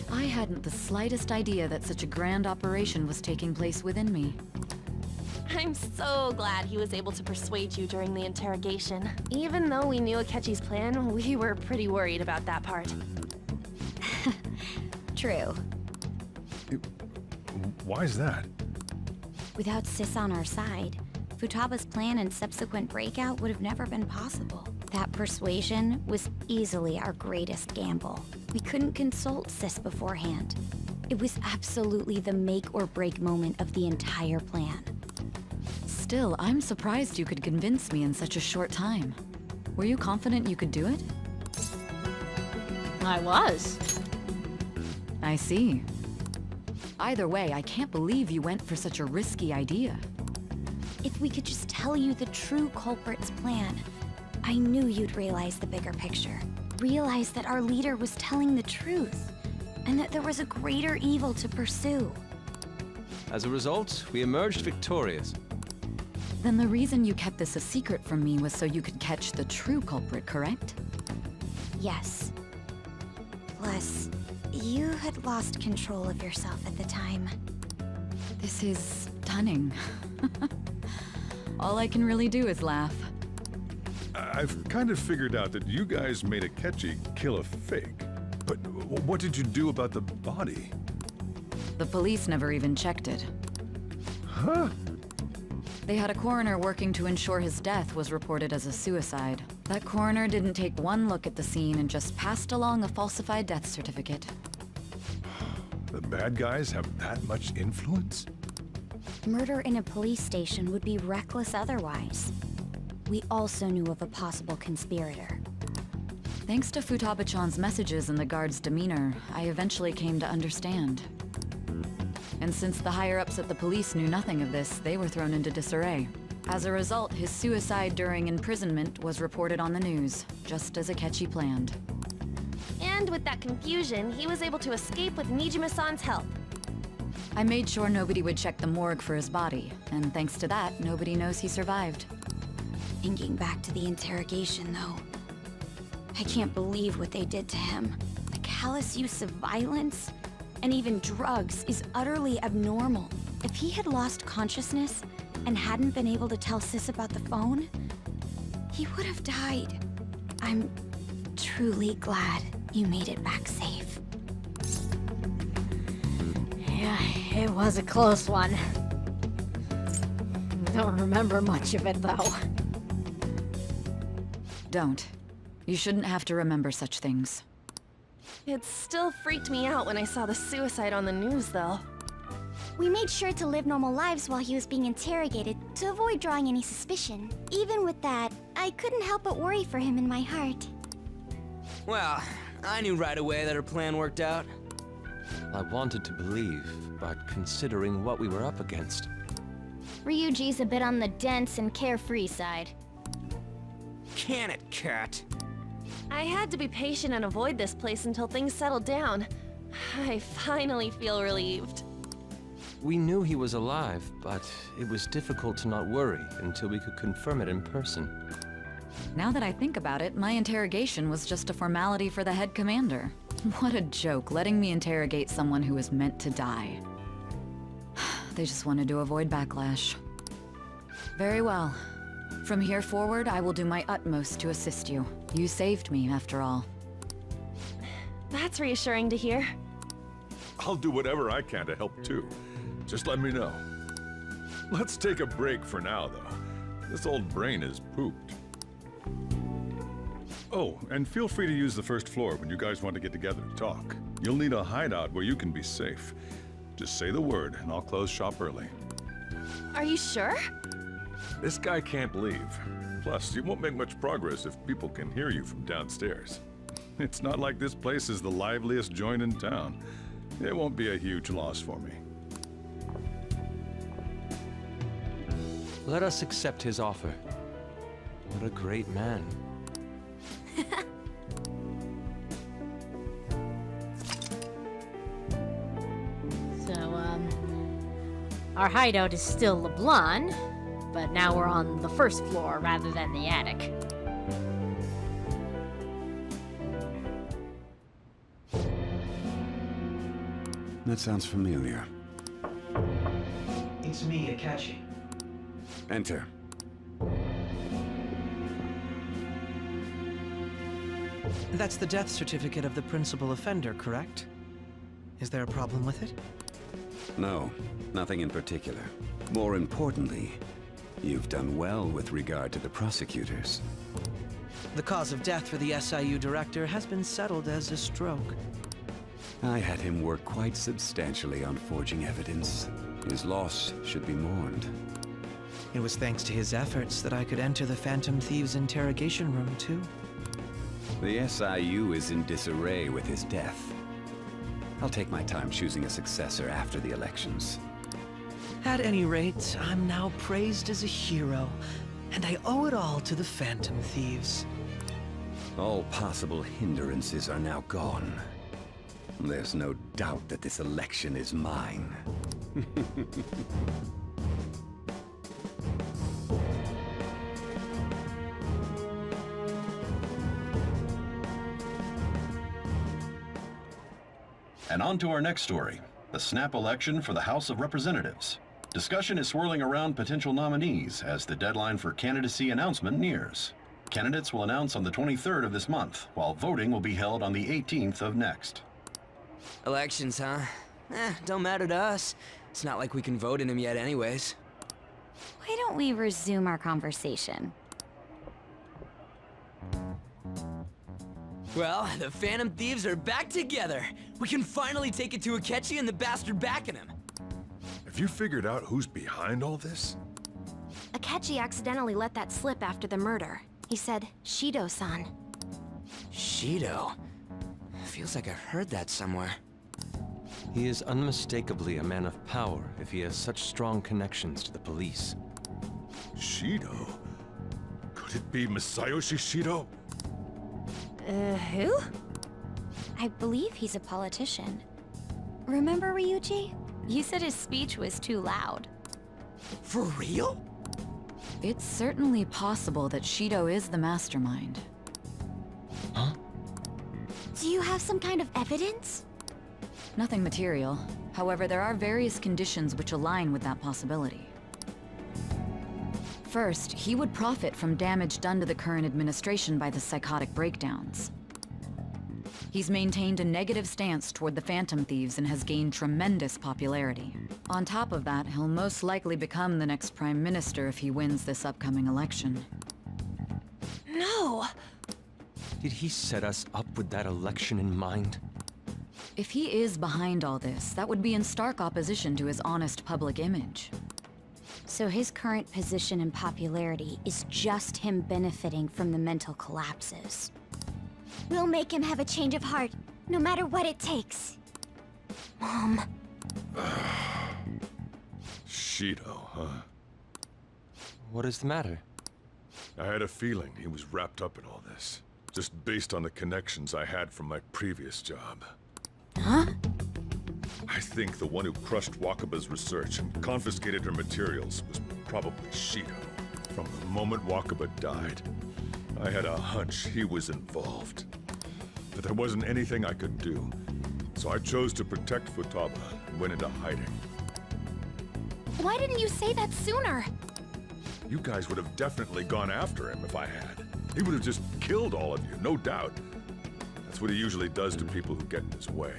I hadn't the slightest idea that such a grand operation was taking place within me. I'm so glad he was able to persuade you during the interrogation. Even though we knew Akechi's plan, we were pretty worried about that part. True. Why is that? Without Sis on our side, Futaba's plan and subsequent breakout would have never been possible. That persuasion was easily our greatest gamble. We couldn't consult Sis beforehand. It was absolutely the make or break moment of the entire plan. Still, I'm surprised you could convince me in such a short time. Were you confident you could do it? I was. I see. Either way, I can't believe you went for such a risky idea. If we could just tell you the true culprit's plan, I knew you'd realize the bigger picture. Realize that our leader was telling the truth, and that there was a greater evil to pursue. As a result, we emerged victorious. Then the reason you kept this a secret from me was so you could catch the true culprit, correct? Yes. Plus, you had lost control of yourself at the time. This is stunning. All I can really do is laugh. I've kind of figured out that you guys made Akechi kill a fake. But what did you do about the body? The police never even checked it. Huh? They had a coroner working to ensure his death was reported as a suicide. That coroner didn't take one look at the scene and just passed along a falsified death certificate. The bad guys have that much influence? Murder in a police station would be reckless otherwise. We also knew of a possible conspirator. Thanks to Futaba-chan's messages and the guard's demeanor, I eventually came to understand. And since the higher-ups at the police knew nothing of this, they were thrown into disarray. As a result, his suicide during imprisonment was reported on the news, just as Akechi planned. And with that confusion, he was able to escape with Nijima-san's help. I made sure nobody would check the morgue for his body, and thanks to that, nobody knows he survived. Thinking back to the interrogation, though, I can't believe what they did to him. The callous use of violence, and even drugs, is utterly abnormal. If he had lost consciousness and hadn't been able to tell Sis about the phone, he would have died. I'm truly glad you made it back safe. Yeah, it was a close one. I don't remember much of it, though. Don't. You shouldn't have to remember such things. It still freaked me out when I saw the suicide on the news, though. We made sure to live normal lives while he was being interrogated to avoid drawing any suspicion. Even with that, I couldn't help but worry for him in my heart. Well, I knew right away that her plan worked out. I wanted to believe, but considering what we were up against. Ryuji's a bit on the dense and carefree side. Can it, cat? I had to be patient and avoid this place until things settled down. I finally feel relieved. We knew he was alive, but it was difficult to not worry until we could confirm it in person. Now that I think about it, my interrogation was just a formality for the head commander. What a joke, letting me interrogate someone who was meant to die. They just wanted to avoid backlash. Very well. From here forward, I will do my utmost to assist you. You saved me, after all. That's reassuring to hear. I'll do whatever I can to help too. Just let me know. Let's take a break for now, though. This old brain is pooped. Oh, and feel free to use the first floor when you guys want to get together to talk. You'll need a hideout where you can be safe. Just say the word, and I'll close shop early. Are you sure? This guy can't leave. Plus, you won't make much progress if people can hear you from downstairs. It's not like this place is the liveliest joint in town. It won't be a huge loss for me. Let us accept his offer. What a great man. So, our hideout is still LeBlanc, but now we're on the first floor rather than the attic. That sounds familiar. It's me, Akechi. Enter. That's the death certificate of the principal offender, correct? Is there a problem with it? No, nothing in particular. More importantly, you've done well with regard to the prosecutors. The cause of death for the SIU director has been settled as a stroke. I had him work quite substantially on forging evidence. His loss should be mourned. It was thanks to his efforts that I could enter the Phantom Thieves' interrogation room, too. The SIU is in disarray with his death. I'll take my time choosing a successor after the elections. At any rate, I'm now praised as a hero, and I owe it all to the Phantom Thieves. All possible hindrances are now gone. There's no doubt that this election is mine. And on to our next story, the snap election for the House of Representatives. Discussion is swirling around potential nominees as the deadline for candidacy announcement nears. Candidates will announce on the 23rd of this month, while voting will be held on the 18th of next. Elections, huh? Don't matter to us. It's not like we can vote in them yet anyways. Why don't we resume our conversation? Well, the Phantom Thieves are back together. We can finally take it to Akechi and the bastard backing him. Have you figured out who's behind all this? Akechi accidentally let that slip after the murder. He said, Shido-san. Shido? Feels like I've heard that somewhere. He is unmistakably a man of power if he has such strong connections to the police. Shido? Could it be Masayoshi Shido? Who? I believe he's a politician. Remember, Ryuji? You said his speech was too loud. For real? It's certainly possible that Shido is the mastermind. Huh? Do you have some kind of evidence? Nothing material. However, there are various conditions which align with that possibility. First, he would profit from damage done to the current administration by the psychotic breakdowns. He's maintained a negative stance toward the Phantom Thieves and has gained tremendous popularity. On top of that, he'll most likely become the next Prime Minister if he wins this upcoming election. No! Did he set us up with that election in mind? If he is behind all this, that would be in stark opposition to his honest public image. So his current position and popularity is just him benefiting from the mental collapses. We'll make him have a change of heart, no matter what it takes. Mom. Shido, huh? What is the matter? I had a feeling he was wrapped up in all this, just based on the connections I had from my previous job. Huh? I think the one who crushed Wakaba's research and confiscated her materials was probably Shido. From the moment Wakaba died, I had a hunch he was involved. But there wasn't anything I could do, so I chose to protect Futaba and went into hiding. Why didn't you say that sooner? You guys would have definitely gone after him if I had. He would have just killed all of you, no doubt. That's what he usually does to people who get in his way.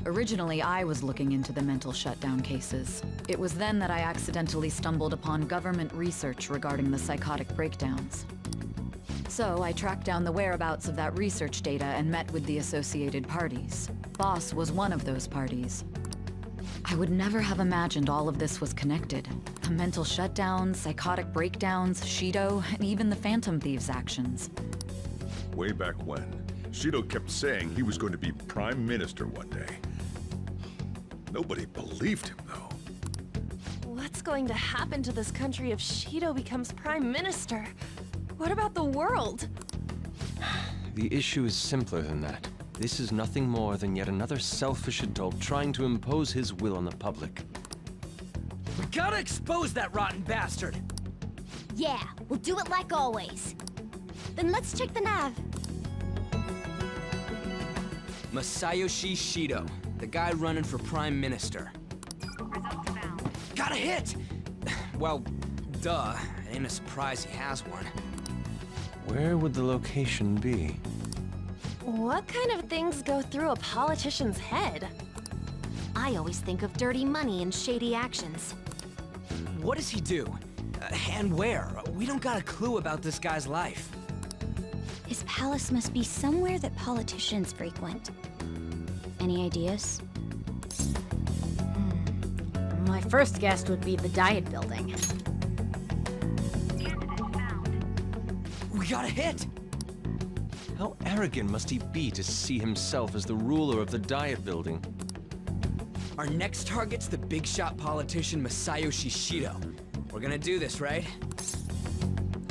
Originally, I was looking into the mental shutdown cases. It was then that I accidentally stumbled upon government research regarding the psychotic breakdowns. So I tracked down the whereabouts of that research data and met with the associated parties. Boss was one of those parties. I would never have imagined all of this was connected. The mental shutdowns, psychotic breakdowns, Shido, and even the Phantom Thieves' actions. Way back when, Shido kept saying he was going to be Prime Minister one day. Nobody believed him, though. What's going to happen to this country if Shido becomes Prime Minister? What about the world? The issue is simpler than that. This is nothing more than yet another selfish adult trying to impose his will on the public. We gotta expose that rotten bastard! Yeah, we'll do it like always. Then let's check the nav. Masayoshi Shido, the guy running for Prime Minister. Got a hit! Well, duh. It ain't a surprise he has one. Where would the location be? What kind of things go through a politician's head? I always think of dirty money and shady actions. What does he do? And where? We don't got a clue about this guy's life. His palace must be somewhere that politicians frequent. Any ideas? My first guess would be the Diet Building. We got a hit! How arrogant must he be to see himself as the ruler of the Diet Building? Our next target's the big shot politician Masayoshi Shido. We're gonna do this, right?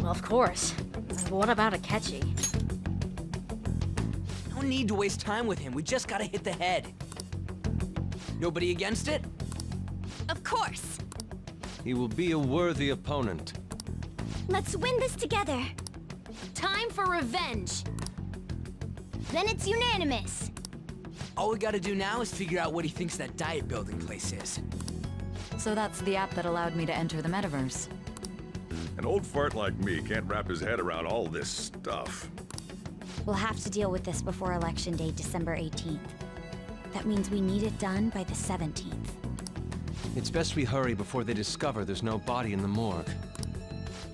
Well, of course. And what about Akechi? No need to waste time with him. We just gotta hit the head. Nobody against it? Of course! He will be a worthy opponent. Let's win this together. Time for revenge! Then it's unanimous! All we gotta do now is figure out what he thinks that Diet Building place is. So that's the app that allowed me to enter the metaverse. An old fart like me can't wrap his head around all this stuff. We'll have to deal with this before Election Day, December 18th. That means we need it done by the 17th. It's best we hurry before they discover there's no body in the morgue.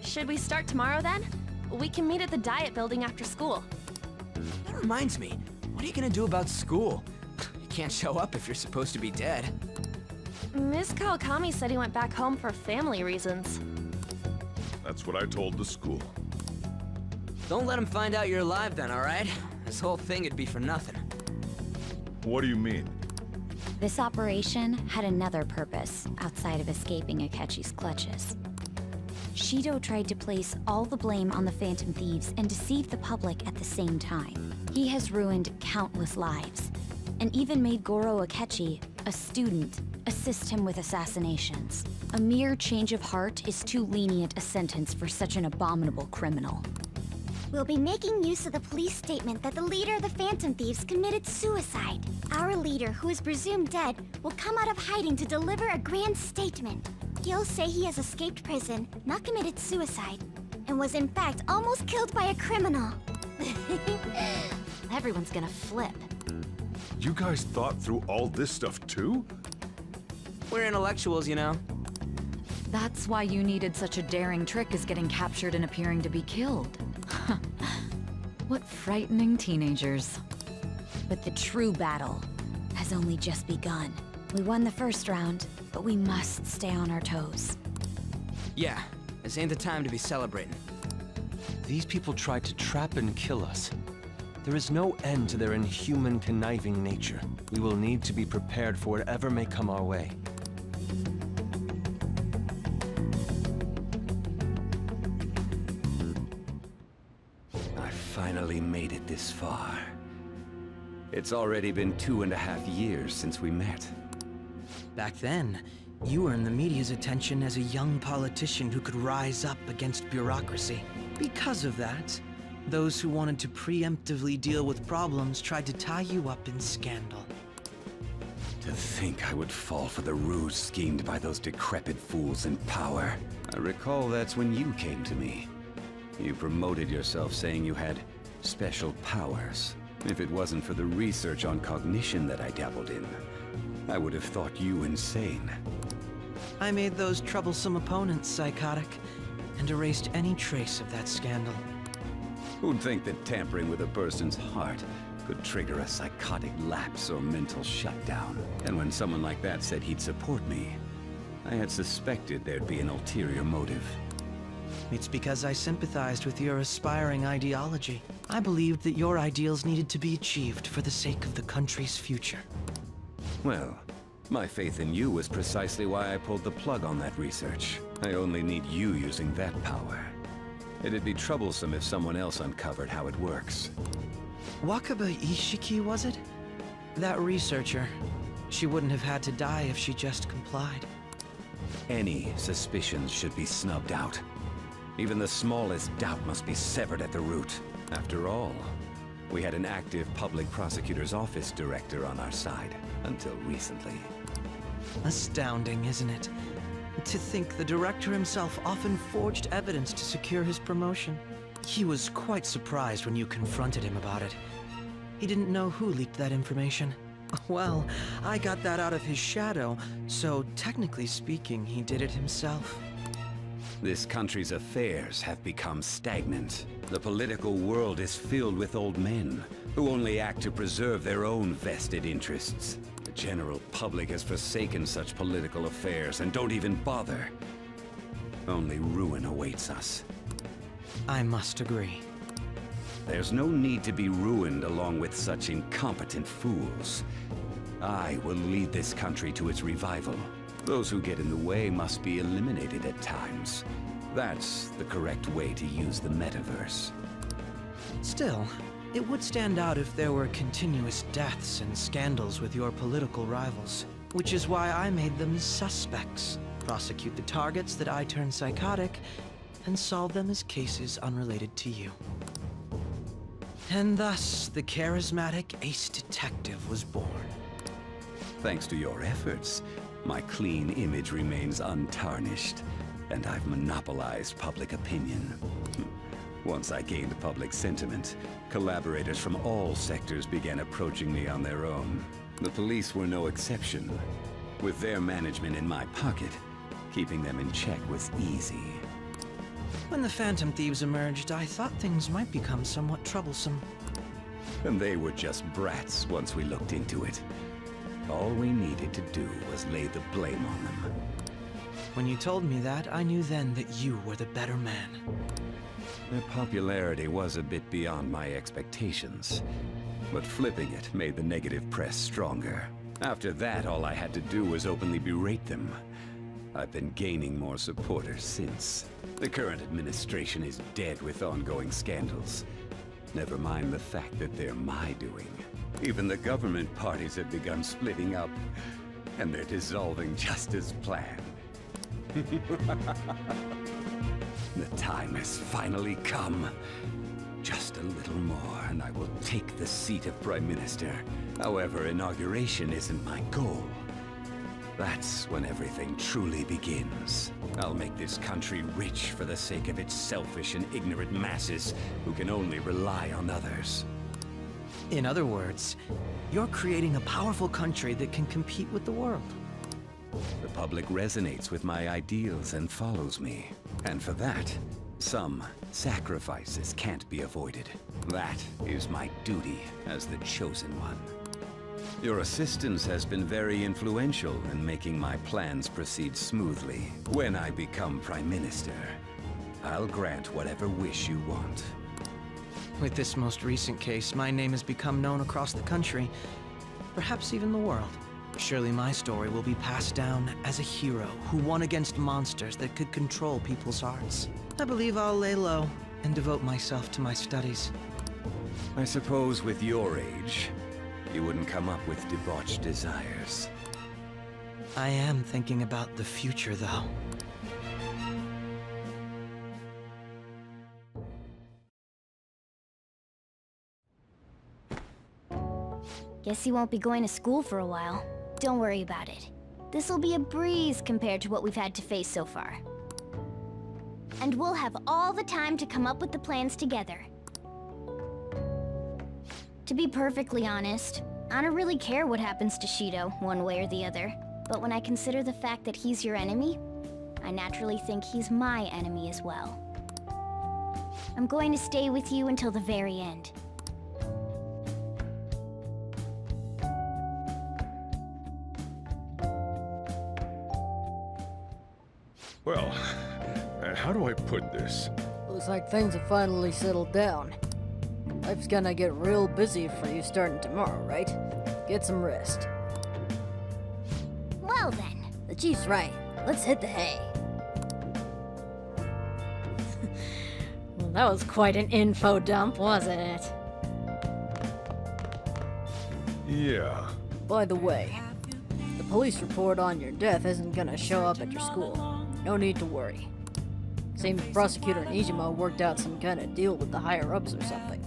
Should we start tomorrow then? We can meet at the Diet Building after school. That reminds me, what are you gonna do about school? You can't show up if you're supposed to be dead. Miss Kawakami said he went back home for family reasons. That's what I told the school. Don't let him find out you're alive then, alright? This whole thing would be for nothing. What do you mean? This operation had another purpose outside of escaping Akechi's clutches. Shido tried to place all the blame on the Phantom Thieves and deceive the public at the same time. He has ruined countless lives, and even made Goro Akechi, a student, assist him with assassinations. A mere change of heart is too lenient a sentence for such an abominable criminal. We'll be making use of the police statement that the leader of the Phantom Thieves committed suicide. Our leader, who is presumed dead, will come out of hiding to deliver a grand statement. He'll say he has escaped prison, not committed suicide, and was in fact almost killed by a criminal. Everyone's gonna flip. You guys thought through all this stuff too? We're intellectuals, you know. That's why you needed such a daring trick as getting captured and appearing to be killed. What frightening teenagers. But the true battle has only just begun. We won the first round, but we must stay on our toes. Yeah, this ain't the time to be celebrating. These people tried to trap and kill us. There is no end to their inhuman, conniving nature. We will need to be prepared for whatever may come our way. I finally made it this far. It's already been 2.5 years since we met. Back then, you earned the media's attention as a young politician who could rise up against bureaucracy. Because of that, those who wanted to preemptively deal with problems tried to tie you up in scandal. To think I would fall for the ruse schemed by those decrepit fools in power. I recall that's when you came to me. You promoted yourself saying you had special powers. If it wasn't for the research on cognition that I dabbled in, I would have thought you insane. I made those troublesome opponents psychotic, and erased any trace of that scandal. Who'd think that tampering with a person's heart could trigger a psychotic lapse or mental shutdown? And when someone like that said he'd support me, I had suspected there'd be an ulterior motive. It's because I sympathized with your aspiring ideology. I believed that your ideals needed to be achieved for the sake of the country's future. Well, my faith in you was precisely why I pulled the plug on that research. I only need you using that power. It'd be troublesome if someone else uncovered how it works. Wakaba Ishiki, was it? That researcher. She wouldn't have had to die if she just complied. Any suspicions should be snubbed out. Even the smallest doubt must be severed at the root. After all, we had an active public prosecutor's office director on our side, until recently. Astounding, isn't it? To think the director himself often forged evidence to secure his promotion. He was quite surprised when you confronted him about it. He didn't know who leaked that information. Well, I got that out of his shadow, so technically speaking, he did it himself. This country's affairs have become stagnant. The political world is filled with old men who only act to preserve their own vested interests. The general public has forsaken such political affairs and don't even bother. Only ruin awaits us. I must agree. There's no need to be ruined along with such incompetent fools. I will lead this country to its revival. Those who get in the way must be eliminated at times. That's the correct way to use the metaverse. Still, it would stand out if there were continuous deaths and scandals with your political rivals, which is why I made them suspects. Prosecute the targets that I turn psychotic, and solve them as cases unrelated to you. And thus, the charismatic ace detective was born. Thanks to your efforts, my clean image remains untarnished, and I've monopolized public opinion. Once I gained public sentiment, collaborators from all sectors began approaching me on their own. The police were no exception. With their management in my pocket, keeping them in check was easy. When the Phantom Thieves emerged, I thought things might become somewhat troublesome. And they were just brats once we looked into it. All we needed to do was lay the blame on them. When you told me that, I knew then that you were the better man. Their popularity was a bit beyond my expectations, but flipping it made the negative press stronger. After that, all I had to do was openly berate them. I've been gaining more supporters since. The current administration is dead with ongoing scandals. Never mind the fact that they're my doing. Even the government parties have begun splitting up, and they're dissolving just as planned. The time has finally come. Just a little more, and I will take the seat of Prime Minister. However, inauguration isn't my goal. That's when everything truly begins. I'll make this country rich for the sake of its selfish and ignorant masses who can only rely on others. In other words, you're creating a powerful country that can compete with the world. The public resonates with my ideals and follows me. And for that, some sacrifices can't be avoided. That is my duty as the chosen one. Your assistance has been very influential in making my plans proceed smoothly. When I become Prime Minister, I'll grant whatever wish you want. With this most recent case, my name has become known across the country, perhaps even the world. Surely my story will be passed down as a hero who won against monsters that could control people's hearts. I believe I'll lay low and devote myself to my studies. I suppose with your age, you wouldn't come up with debauched desires. I am thinking about the future, though. Guess he won't be going to school for a while. Don't worry about it. This'll be a breeze compared to what we've had to face so far. And we'll have all the time to come up with the plans together. To be perfectly honest, I don't really care what happens to Shido, one way or the other. But when I consider the fact that he's your enemy, I naturally think he's my enemy as well. I'm going to stay with you until the very end. Well, how do I put this? Looks like things have finally settled down. Life's gonna get real busy for you starting tomorrow, right? Get some rest. Well then. The chief's right. Let's hit the hay. Well, that was quite an info dump, wasn't it? Yeah. By the way, the police report on your death isn't gonna show up at your school. No need to worry. Seems Prosecutor Nijima worked out some kind of deal with the higher-ups or something.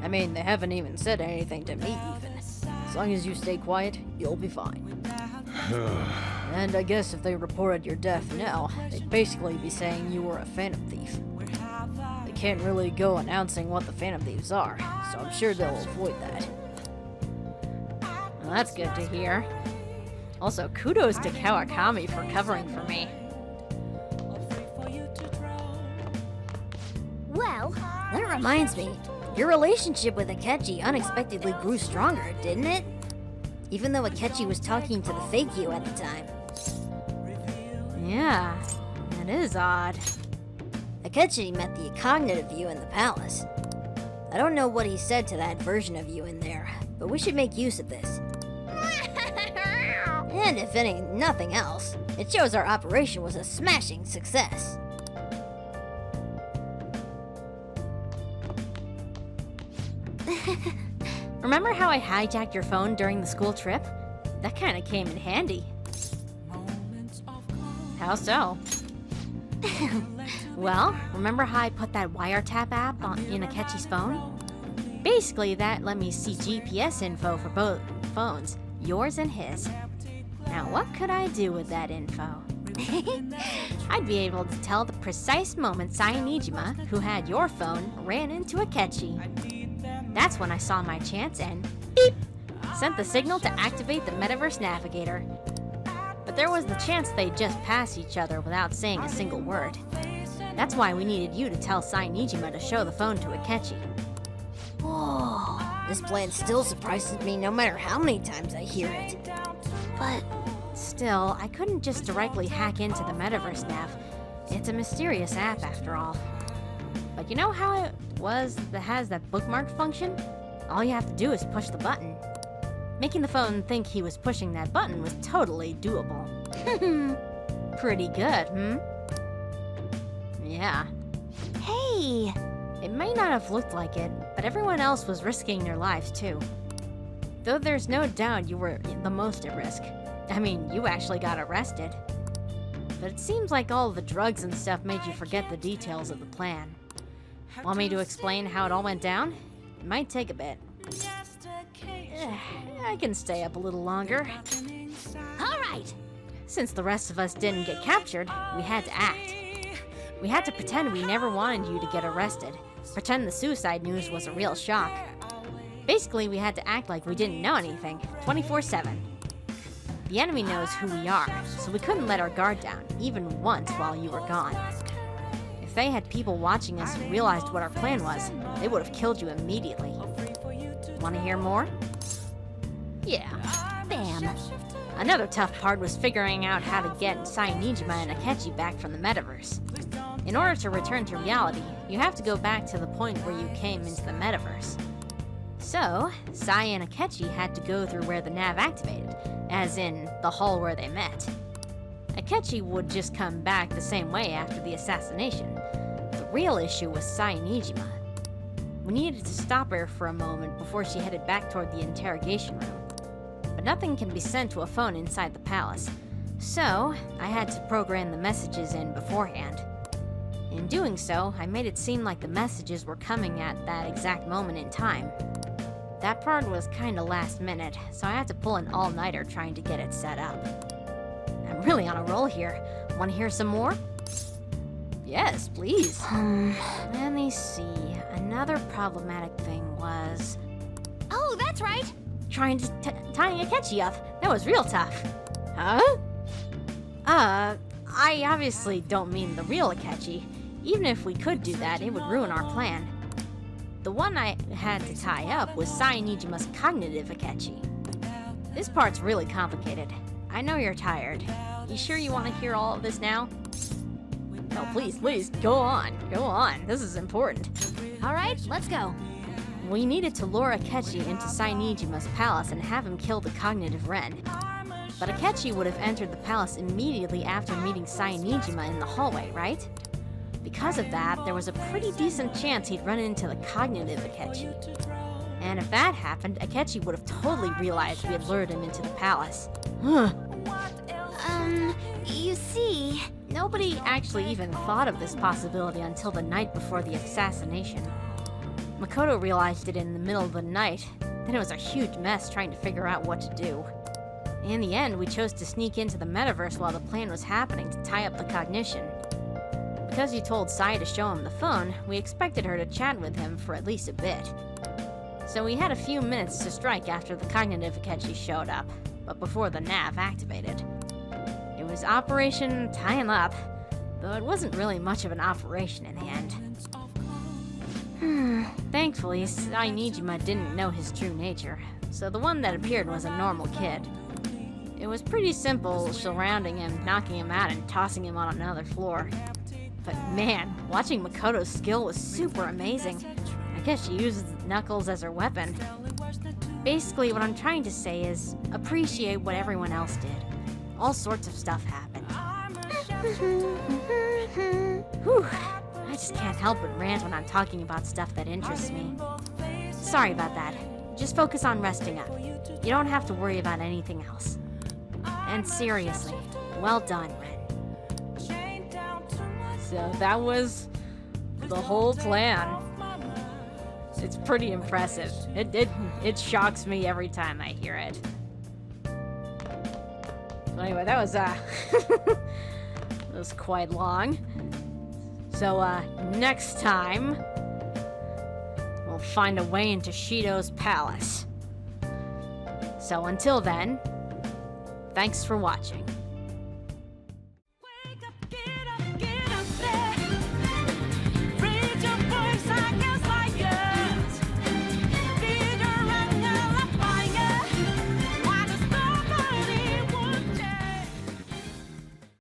I mean, they haven't even said anything to me even. As long as you stay quiet, you'll be fine. And I guess if they reported your death now, they'd basically be saying you were a Phantom Thief. They can't really go announcing what the Phantom Thieves are, so I'm sure they'll avoid that. Well, that's good to hear. Also, kudos to Kawakami for covering for me. Well, that reminds me. Your relationship with Akechi unexpectedly grew stronger, didn't it? Even though Akechi was talking to the fake you at the time. Yeah, that is odd. Akechi met the cognitive you in the palace. I don't know what he said to that version of you in there, but we should make use of this. And if nothing else, it shows our operation was a smashing success. Remember how I hijacked your phone during the school trip? That kind of came in handy. How so? Well, remember how I put that wiretap app in Akechi's phone? Basically, that let me see GPS info for both phones, yours and his. Now, what could I do with that info? I'd be able to tell the precise moment Sai Nijima, who had your phone, ran into Akechi. That's when I saw my chance and beep! Sent the signal to activate the Metaverse Navigator. But there was the chance they'd just pass each other without saying a single word. That's why we needed you to tell Sai Nijima to show the phone to Akechi. Whoa. This plan still surprises me no matter how many times I hear it. But still, I couldn't just directly hack into the metaverse nav. It's a mysterious app after all. But you know how it was that has that bookmark function? All you have to do is push the button. Making the phone think he was pushing that button was totally doable. Pretty good, hmm? Yeah. Hey! It may not have looked like it, but everyone else was risking their lives too. Though there's no doubt you were the most at risk. I mean, you actually got arrested. But it seems like all the drugs and stuff made you forget the details of the plan. Want me to explain how it all went down? It might take a bit. I can stay up a little longer. All right! Since the rest of us didn't get captured, we had to act. We had to pretend we never wanted you to get arrested. Pretend the suicide news was a real shock. Basically, we had to act like we didn't know anything, 24/7. The enemy knows who we are, so we couldn't let our guard down, even once while you were gone. If they had people watching us and realized what our plan was, they would have killed you immediately. Want to hear more? Yeah. Bam. Another tough part was figuring out how to get Sainijima and Akechi back from the metaverse. In order to return to reality, you have to go back to the point where you came into the metaverse. So, Sai and Akechi had to go through where the nav activated, as in the hall where they met. Akechi would just come back the same way after the assassination. The real issue was Sainijima. We needed to stop her for a moment before she headed back toward the interrogation room. But nothing can be sent to a phone inside the palace, so I had to program the messages in beforehand. In doing so, I made it seem like the messages were coming at that exact moment in time. That part was kinda last minute, so I had to pull an all-nighter trying to get it set up. I'm really on a roll here. Want to hear some more? Yes, please. Let me see. Another problematic thing was... Oh, that's right! Trying to tie Akechi up. That was real tough. Huh? I obviously don't mean the real Akechi. Even if we could do that, it would ruin our plan. The one I had to tie up was Sainijima's cognitive Akechi. This part's really complicated. I know you're tired. You sure you want to hear all of this now? No, please, go on. This is important. All right, let's go. We needed to lure Akechi into Sainijima's palace and have him kill the cognitive Ren. But Akechi would have entered the palace immediately after meeting Sainijima in the hallway, right? Because of that, there was a pretty decent chance he'd run into the cognitive Akechi. And if that happened, Akechi would have totally realized we had lured him into the palace. You see... Nobody actually even thought of this possibility until the night before the assassination. Makoto realized it in the middle of the night, then it was a huge mess trying to figure out what to do. In the end, we chose to sneak into the metaverse while the plan was happening to tie up the cognition. Because you told Sai to show him the phone, we expected her to chat with him for at least a bit. So we had a few minutes to strike after the cognitive Akechi showed up, but before the nav activated. It was Operation Tie Him Up, though it wasn't really much of an operation in the end. Thankfully, Sainijima didn't know his true nature, so the one that appeared was a normal kid. It was pretty simple, surrounding him, knocking him out, and tossing him on another floor. But man, watching Makoto's skill was super amazing. I guess she uses Knuckles as her weapon. Basically, what I'm trying to say is, appreciate what everyone else did. All sorts of stuff happened. Whew, I just can't help but rant when I'm talking about stuff that interests me. Sorry about that. Just focus on resting up. You don't have to worry about anything else. And seriously, well done, Ren. So that was the whole plan. It's pretty impressive. It shocks me every time I hear it. So anyway, that was that was quite long. So next time we'll find a way into Shido's palace. So until then, thanks for watching.